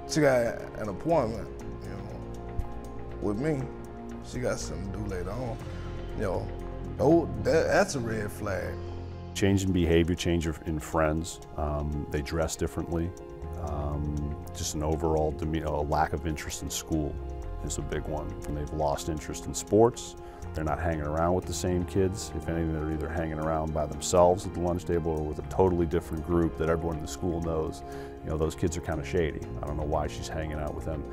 she got an appointment, you know, with me, she got something to do later on, you know, that's a red flag. Change in behavior, change in friends, they dress differently, just an overall demeanor, a lack of interest in school is a big one. And they've lost interest in sports, they're not hanging around with the same kids. If anything, they're either hanging around by themselves at the lunch table or with a totally different group that everyone in the school knows. You know, those kids are kind of shady. I don't know why she's hanging out with them.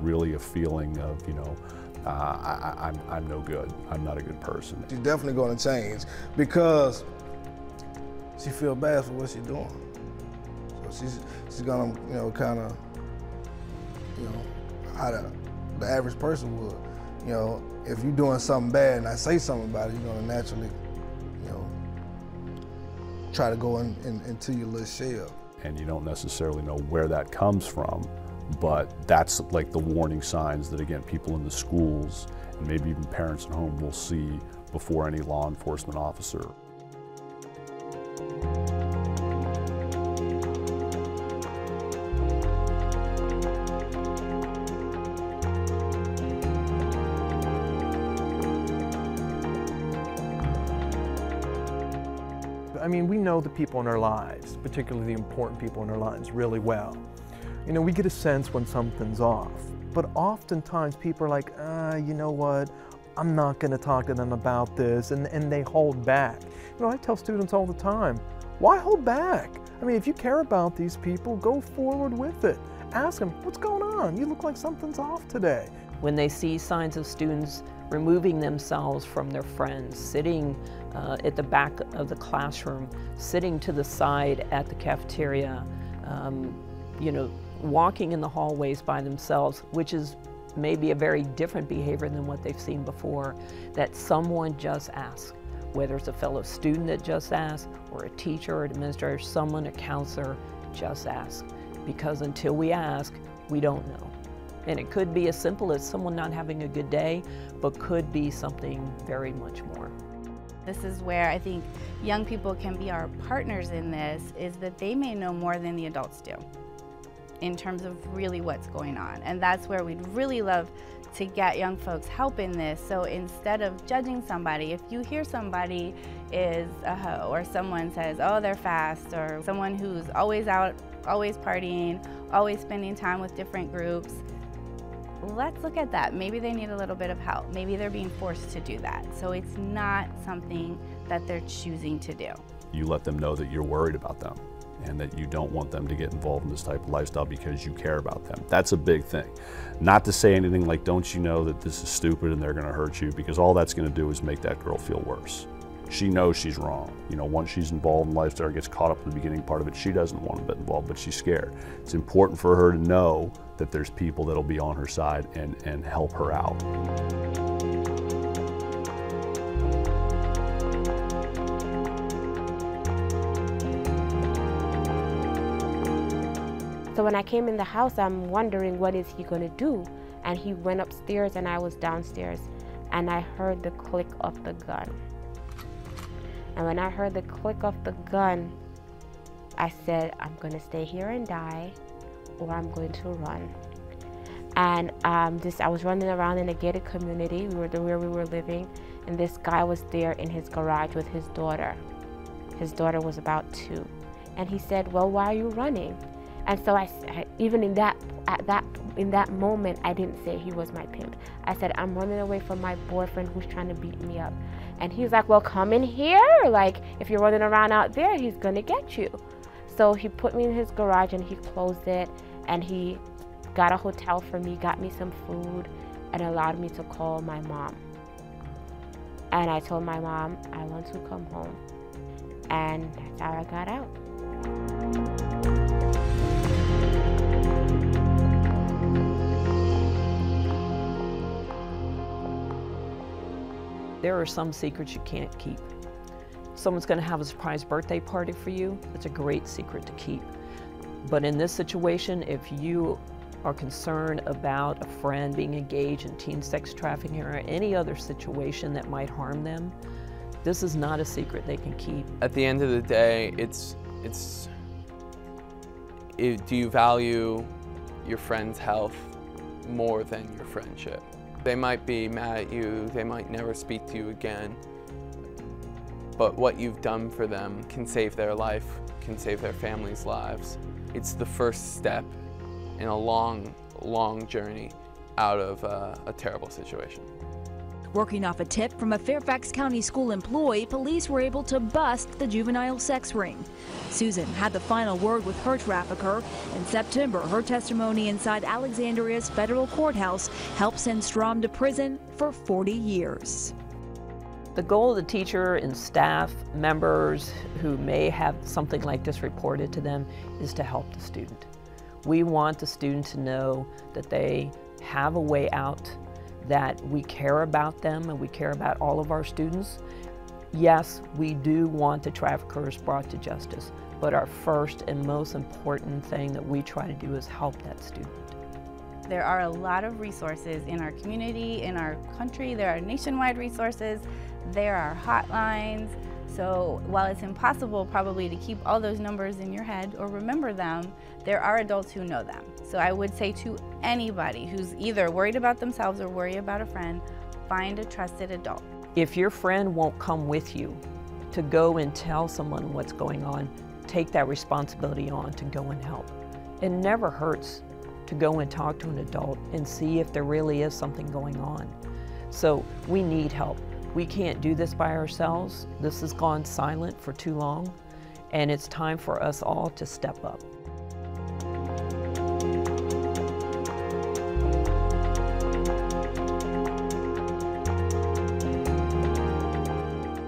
Really a feeling of, you know, I'm no good. I'm not a good person. She's definitely going to change because she feels bad for what she's doing. So she's going to, you know, kind of, you know, how the average person would. You know, if you're doing something bad and I say something about it, you're going to naturally, you know, try to go into your little shell. And you don't necessarily know where that comes from, but that's like the warning signs that, again, people in the schools and maybe even parents at home will see before any law enforcement officer. I mean, we know the people in our lives, particularly the important people in our lives, really well. You know, we get a sense when something's off, but oftentimes people are like, you know what, I'm not going to talk to them about this, and they hold back. You know, I tell students all the time, why hold back? I mean, if you care about these people, go forward with it. Ask them, what's going on? You look like something's off today. When they see signs of students removing themselves from their friends, sitting at the back of the classroom, sitting to the side at the cafeteria, you know, walking in the hallways by themselves, which is maybe a very different behavior than what they've seen before, that someone just asks, whether it's a fellow student that just asks, or a teacher or an administrator, someone, a counselor, just ask. Because until we ask, we don't know. And it could be as simple as someone not having a good day, but could be something very much more. This is where I think young people can be our partners in this, is that they may know more than the adults do in terms of really what's going on. And that's where we'd really love to get young folks help in this. So instead of judging somebody, if you hear somebody is a hoe, or someone says, oh, they're fast, or someone who's always out, always partying, always spending time with different groups, let's look at that. Maybe they need a little bit of help. Maybe they're being forced to do that. So it's not something that they're choosing to do. You let them know that you're worried about them and that you don't want them to get involved in this type of lifestyle because you care about them. That's a big thing. Not to say anything like, don't you know that this is stupid and they're gonna hurt you, because all that's gonna do is make that girl feel worse. She knows she's wrong. You know, once she's involved in lifestyle, gets caught up in the beginning part of it, she doesn't want to get involved, but she's scared. It's important for her to know that there's people that'll be on her side and help her out. So when I came in the house, I'm wondering, what is he gonna do? And he went upstairs and I was downstairs, and I heard the click of the gun. And when I heard the click of the gun, I said, I'm gonna stay here and die, or I'm going to run. And I was running around in a gated community, where we were living, and this guy was there in his garage with his daughter. His daughter was about 2. And he said, well, why are you running? And so even in that moment, I didn't say he was my pimp. I said, I'm running away from my boyfriend who's trying to beat me up. And he's like, well, come in here. Like, if you're running around out there, he's gonna get you. So he put me in his garage and he closed it, and he got a hotel for me, got me some food, and allowed me to call my mom. And I told my mom, I want to come home. And that's how I got out. There are some secrets you can't keep. Someone's going to have a surprise birthday party for you. It's a great secret to keep. But in this situation, if you are concerned about a friend being engaged in teen sex trafficking or any other situation that might harm them, this is not a secret they can keep. At the end of the day, do you value your friend's health more than your friendship? They might be mad at you, they might never speak to you again, but what you've done for them can save their life, can save their family's lives. It's the first step in a long, long journey out of a terrible situation. Working off a tip from a Fairfax County school employee, police were able to bust the juvenile sex ring. Susan had the final word with her trafficker. In September, her testimony inside Alexandria's federal courthouse helped send Strom to prison for 40 years. The goal of the teacher and staff members who may have something like this reported to them is to help the student. We want the student to know that they have a way out, that we care about them and we care about all of our students. Yes, we do want the traffickers brought to justice, but our first and most important thing that we try to do is help that student. There are a lot of resources in our community, in our country. There are nationwide resources. There are hotlines. So while it's impossible probably to keep all those numbers in your head or remember them, there are adults who know them. So I would say to anybody who's either worried about themselves or worried about a friend, find a trusted adult. If your friend won't come with you to go and tell someone what's going on, take that responsibility on to go and help. It never hurts to go and talk to an adult and see if there really is something going on. So we need help. We can't do this by ourselves. This has gone silent for too long, and it's time for us all to step up.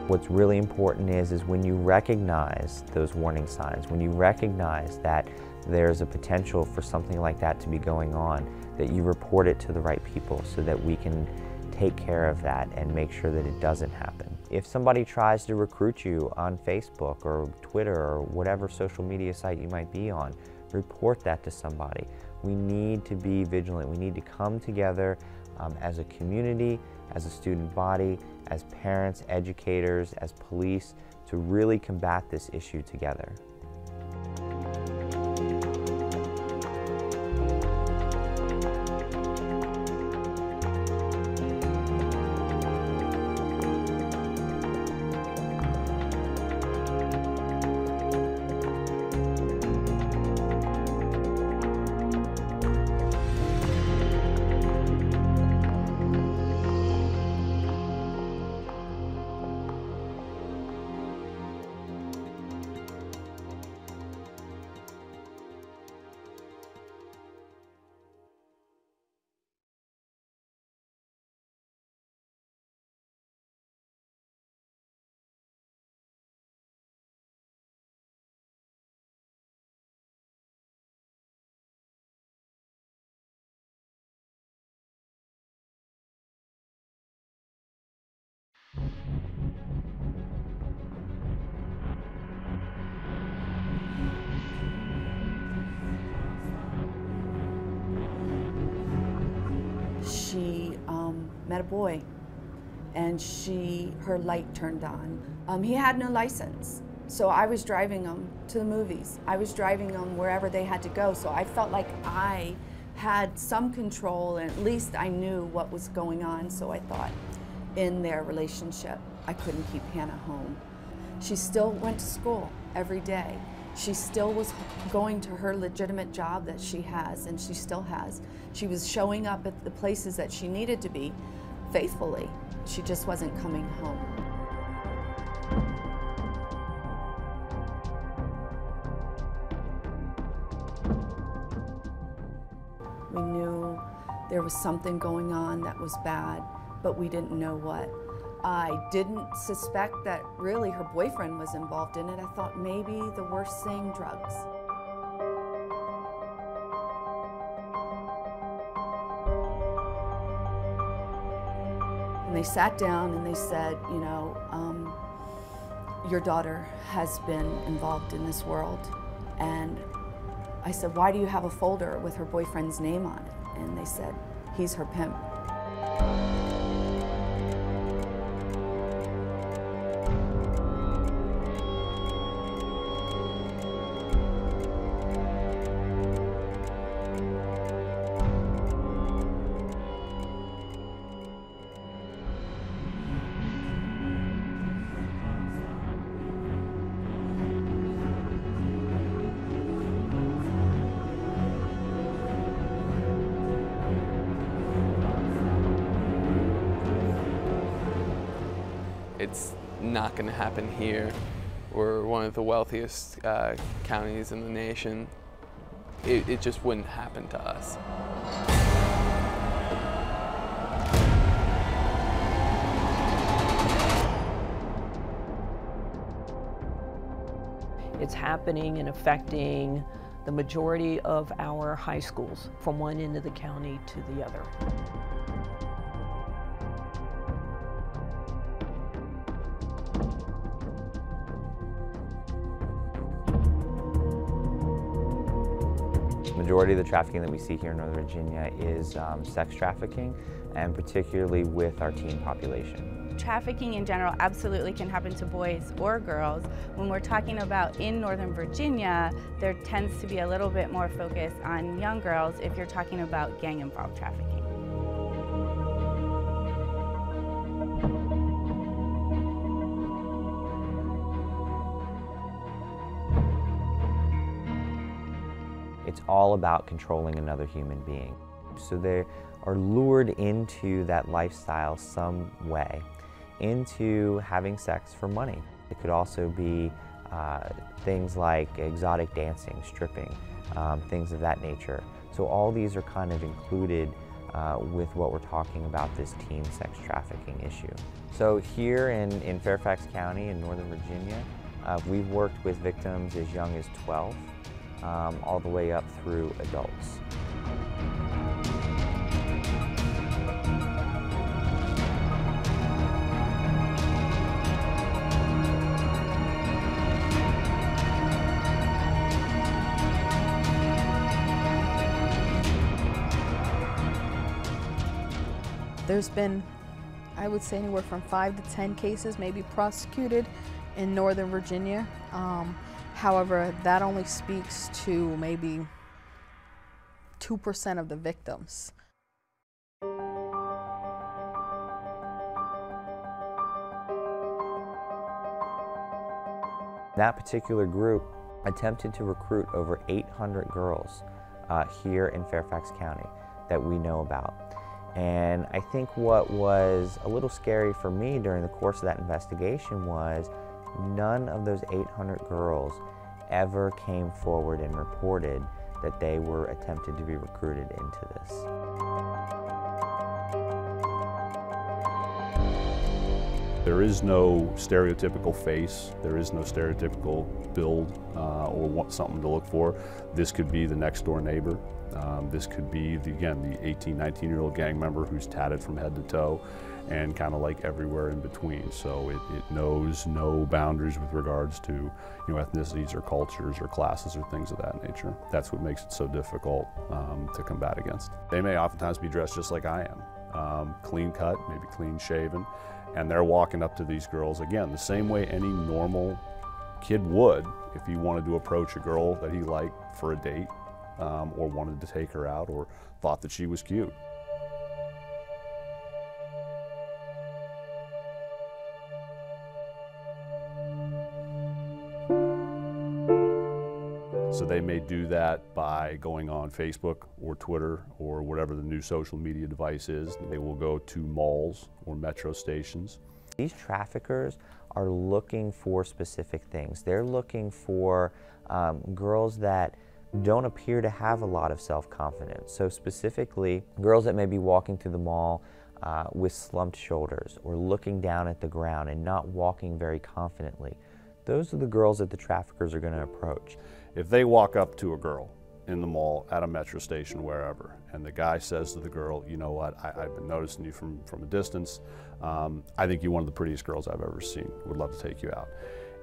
What's really important is when you recognize those warning signs, when you recognize that there's a potential for something like that to be going on, that you report it to the right people so that we can take care of that and make sure that it doesn't happen. If somebody tries to recruit you on Facebook or Twitter or whatever social media site you might be on, report that to somebody. We need to be vigilant. We need to come together as a community, as a student body, as parents, educators, as police, to really combat this issue together. She met a boy, and her light turned on. He had no license, so I was driving him to the movies. I was driving him wherever they had to go, so I felt like I had some control, and at least I knew what was going on, so I thought in their relationship, I couldn't keep Hannah home. She still went to school every day. She still was going to her legitimate job that she has, and she still has. She was showing up at the places that she needed to be faithfully. She just wasn't coming home. We knew there was something going on that was bad, but we didn't know what. I didn't suspect that really her boyfriend was involved in it. I thought maybe the worst thing, drugs. And they sat down and they said, you know, your daughter has been involved in this world. And I said, why do you have a folder with her boyfriend's name on it? And they said, he's her pimp. It's not going to happen here. We're one of the wealthiest counties in the nation. It just wouldn't happen to us. It's happening and affecting the majority of our high schools from one end of the county to the other. The majority of the trafficking that we see here in Northern Virginia is sex trafficking, and particularly with our teen population. Trafficking in general absolutely can happen to boys or girls. When we're talking about in Northern Virginia, there tends to be a little bit more focus on young girls if you're talking about gang-involved trafficking. It's all about controlling another human being. So they are lured into that lifestyle some way, into having sex for money. It could also be things like exotic dancing, stripping, things of that nature. So all these are kind of included with what we're talking about, this teen sex trafficking issue. So here in Fairfax County in Northern Virginia, we've worked with victims as young as 12. All the way up through adults. There's been, I would say, anywhere from 5 to 10 cases maybe prosecuted in Northern Virginia. However, that only speaks to maybe 2% of the victims. That particular group attempted to recruit over 800 girls here in Fairfax County that we know about. And I think what was a little scary for me during the course of that investigation was none of those 800 girls ever came forward and reported that they were attempted to be recruited into this. There is no stereotypical face, there is no stereotypical build or something to look for. This could be the next door neighbor. This could be, again, the 18, 19-year-old gang member who's tatted from head to toe and kind of like everywhere in between. So it knows no boundaries with regards to ethnicities or cultures or classes or things of that nature. That's what makes it so difficult to combat against. They may oftentimes be dressed just like I am, clean cut, maybe clean shaven, and they're walking up to these girls, again, the same way any normal kid would if he wanted to approach a girl that he liked for a date or wanted to take her out or thought that she was cute. So they may do that by going on Facebook or Twitter or whatever the new social media device is. They will go to malls or metro stations. These traffickers are looking for specific things. They're looking for girls that don't appear to have a lot of self-confidence. So specifically, girls that may be walking through the mall with slumped shoulders or looking down at the ground and not walking very confidently. Those are the girls that the traffickers are going to approach. If they walk up to a girl in the mall, at a metro station, wherever, and the guy says to the girl, you know what, I've been noticing you from a distance. I think you're one of the prettiest girls I've ever seen. Would love to take you out.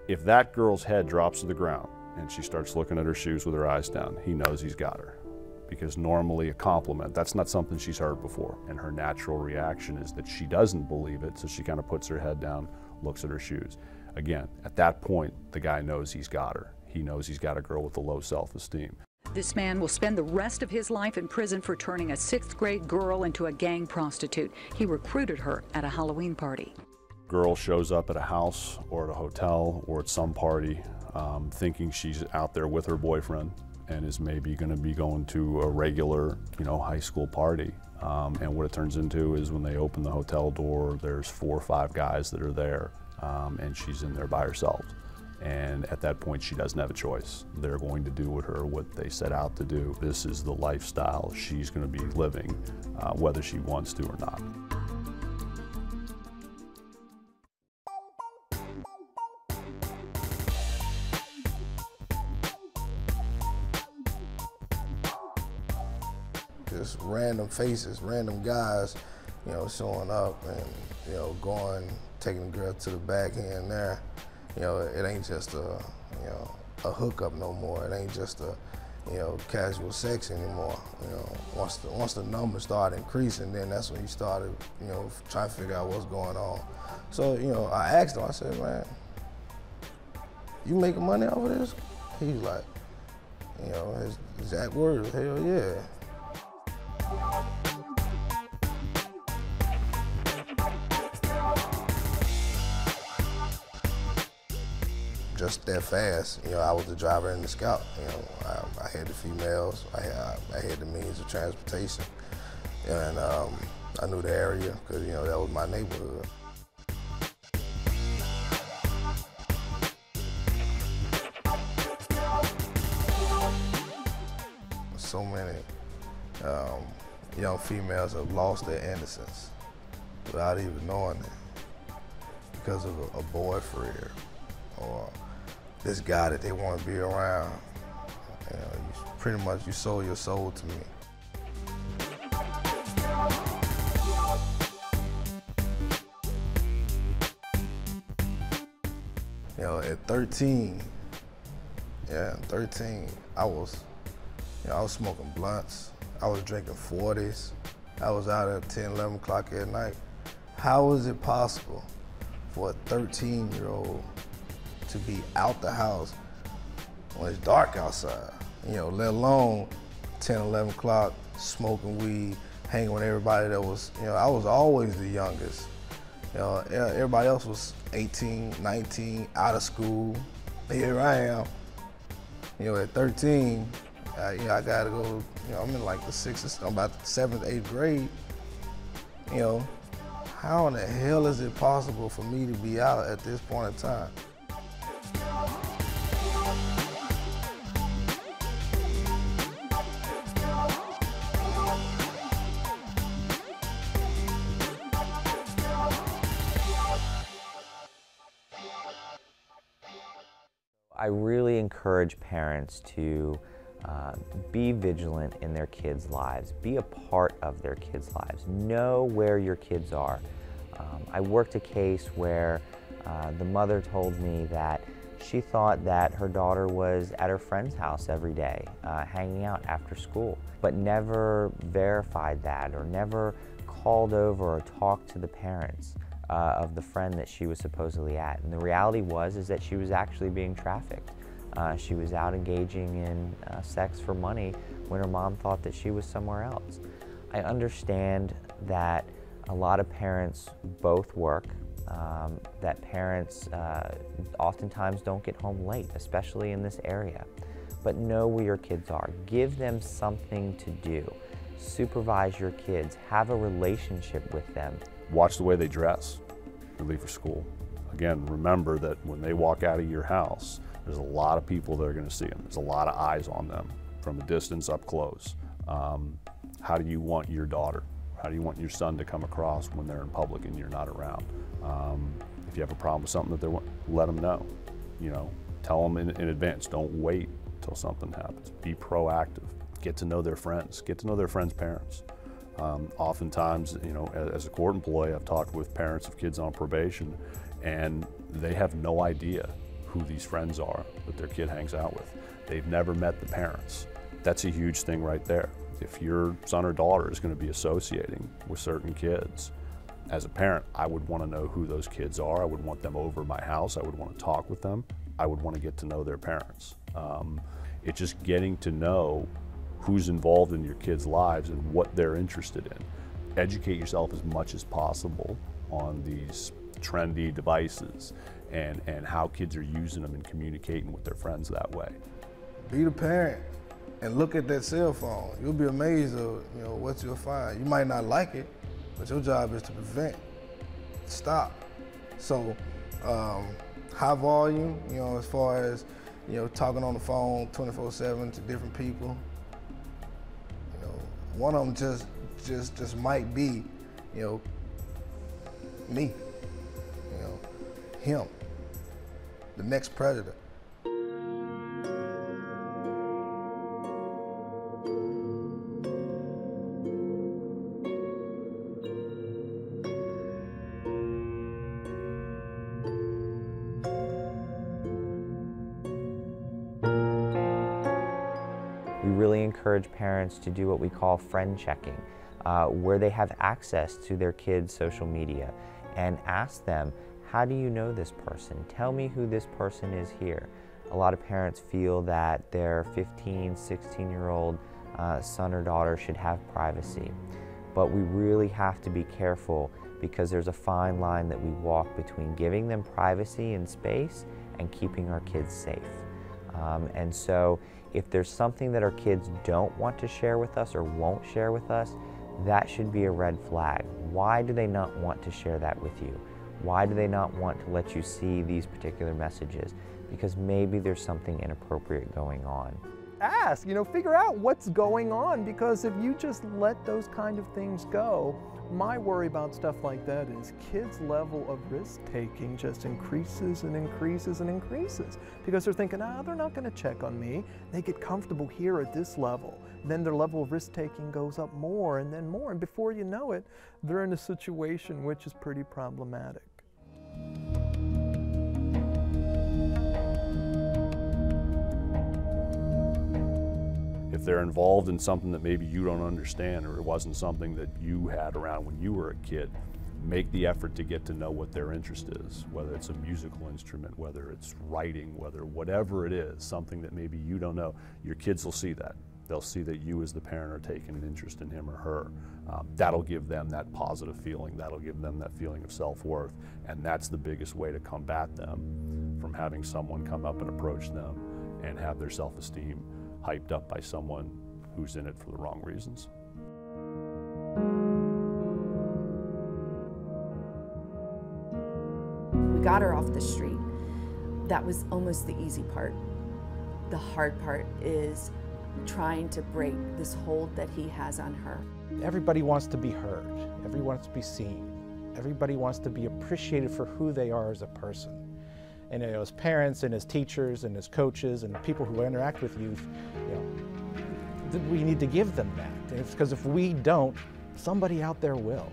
If that girl's head drops to the ground and she starts looking at her shoes with her eyes down. He knows he's got her. Because normally a compliment, that's not something she's heard before. And her natural reaction is that she doesn't believe it, so she kind of puts her head down, looks at her shoes. Again, at that point, the guy knows he's got her. He knows he's got a girl with a low self-esteem. This man will spend the rest of his life in prison for turning a 6th grade girl into a gang prostitute. He recruited her at a Halloween party. Girl shows up at a house or at a hotel or at some party thinking she's out there with her boyfriend and is maybe going to be going to a regular, high school party. And what it turns into is when they open the hotel door, there's 4 or 5 guys that are there, and she's in there by herself. And at that point, she doesn't have a choice. They're going to do with her what they set out to do. This is the lifestyle she's going to be living, whether she wants to or not. Just random faces, random guys, showing up and, going, taking the girl to the back here and there. It ain't just a hookup no more. It ain't just a, casual sex anymore. Once the numbers start increasing, then that's when you started, trying to figure out what's going on. So, I asked him, I said, man, you making money off of this? He's like, his exact words, hell yeah. Just that fast, I was the driver and the scout. I had the females, I had the means of transportation, and I knew the area because that was my neighborhood. So many young females have lost their innocence without even knowing it because of a boyfriend or this guy that they want to be around. Pretty much you sold your soul to me. At 13, I was smoking blunts. I was drinking 40s. I was out at 10, 11 o'clock at night. How is it possible for a 13-year-old to be out the house when it's dark outside, let alone 10, 11 o'clock, smoking weed, hanging with everybody that was, I was always the youngest. Everybody else was 18, 19, out of school. Here I am, at 13, I gotta go, I'm in like the 6th, I'm about the 7th, 8th grade. How in the hell is it possible for me to be out at this point in time? I really encourage parents to be vigilant in their kids' lives. Be a part of their kids' lives. Know where your kids are. I worked a case where the mother told me that she thought that her daughter was at her friend's house every day, hanging out after school, but never verified that or never called over or talked to the parents of the friend that she was supposedly at. And the reality is that she was actually being trafficked. She was out engaging in sex for money when her mom thought that she was somewhere else. I understand that a lot of parents both work, that parents oftentimes don't get home late, especially in this area. But know where your kids are. Give them something to do. Supervise your kids. Have a relationship with them. Watch the way they dress and leave for school. Again, remember that when they walk out of your house, there's a lot of people that are going to see them. There's a lot of eyes on them from a distance up close. How do you want your daughter, how do you want your son to come across when they're in public and you're not around? If you have a problem with something that they want, let them know. Tell them in advance. Don't wait until something happens. Be proactive. Get to know their friends. Get to know their friends' parents. Oftentimes, as a court employee, I've talked with parents of kids on probation, and they have no idea who these friends are that their kid hangs out with. They've never met the parents. That's a huge thing right there. If your son or daughter is going to be associating with certain kids, as a parent, I would want to know who those kids are. I would want them over my house. I would want to talk with them. I would want to get to know their parents. It's just getting to know who's involved in your kids' lives and what they're interested in. Educate yourself as much as possible on these trendy devices and how kids are using them and communicating with their friends that way. Be the parent and look at that cell phone. You'll be amazed of what you'll find. You might not like it, but your job is to prevent, stop. So high volume, as far as talking on the phone 24/7 to different people. One of them just might be, me, him, the next predator. We really encourage parents to do what we call friend checking, where they have access to their kids' social media and ask them, how do you know this person? Tell me who this person is here. A lot of parents feel that their 15, 16-year-old son or daughter should have privacy. But we really have to be careful because there's a fine line that we walk between giving them privacy and space and keeping our kids safe. And so if there's something that our kids don't want to share with us or won't share with us, that should be a red flag. Why do they not want to share that with you? Why do they not want to let you see these particular messages? Because maybe there's something inappropriate going on. Ask, figure out what's going on, because if you just let those kind of things go, my worry about stuff like that is kids' level of risk-taking just increases and increases and increases because they're thinking, they're not going to check on me. They get comfortable here at this level. Then their level of risk-taking goes up more and then more, and before you know it, they're in a situation which is pretty problematic. If they're involved in something that maybe you don't understand or it wasn't something that you had around when you were a kid, make the effort to get to know what their interest is, whether it's a musical instrument, whether it's writing, whatever it is, something that maybe you don't know. Your kids will see that. They'll see that you as the parent are taking an interest in him or her. That'll give them that positive feeling. That'll give them that feeling of self-worth. And that's the biggest way to combat them from having someone come up and approach them and have their self-esteem hyped up by someone who's in it for the wrong reasons. We got her off the street. That was almost the easy part. The hard part is trying to break this hold that he has on her. Everybody wants to be heard. Everybody wants to be seen. Everybody wants to be appreciated for who they are as a person. And as parents and as teachers and as coaches and people who interact with youth, we need to give them that. And it's because if we don't, somebody out there will.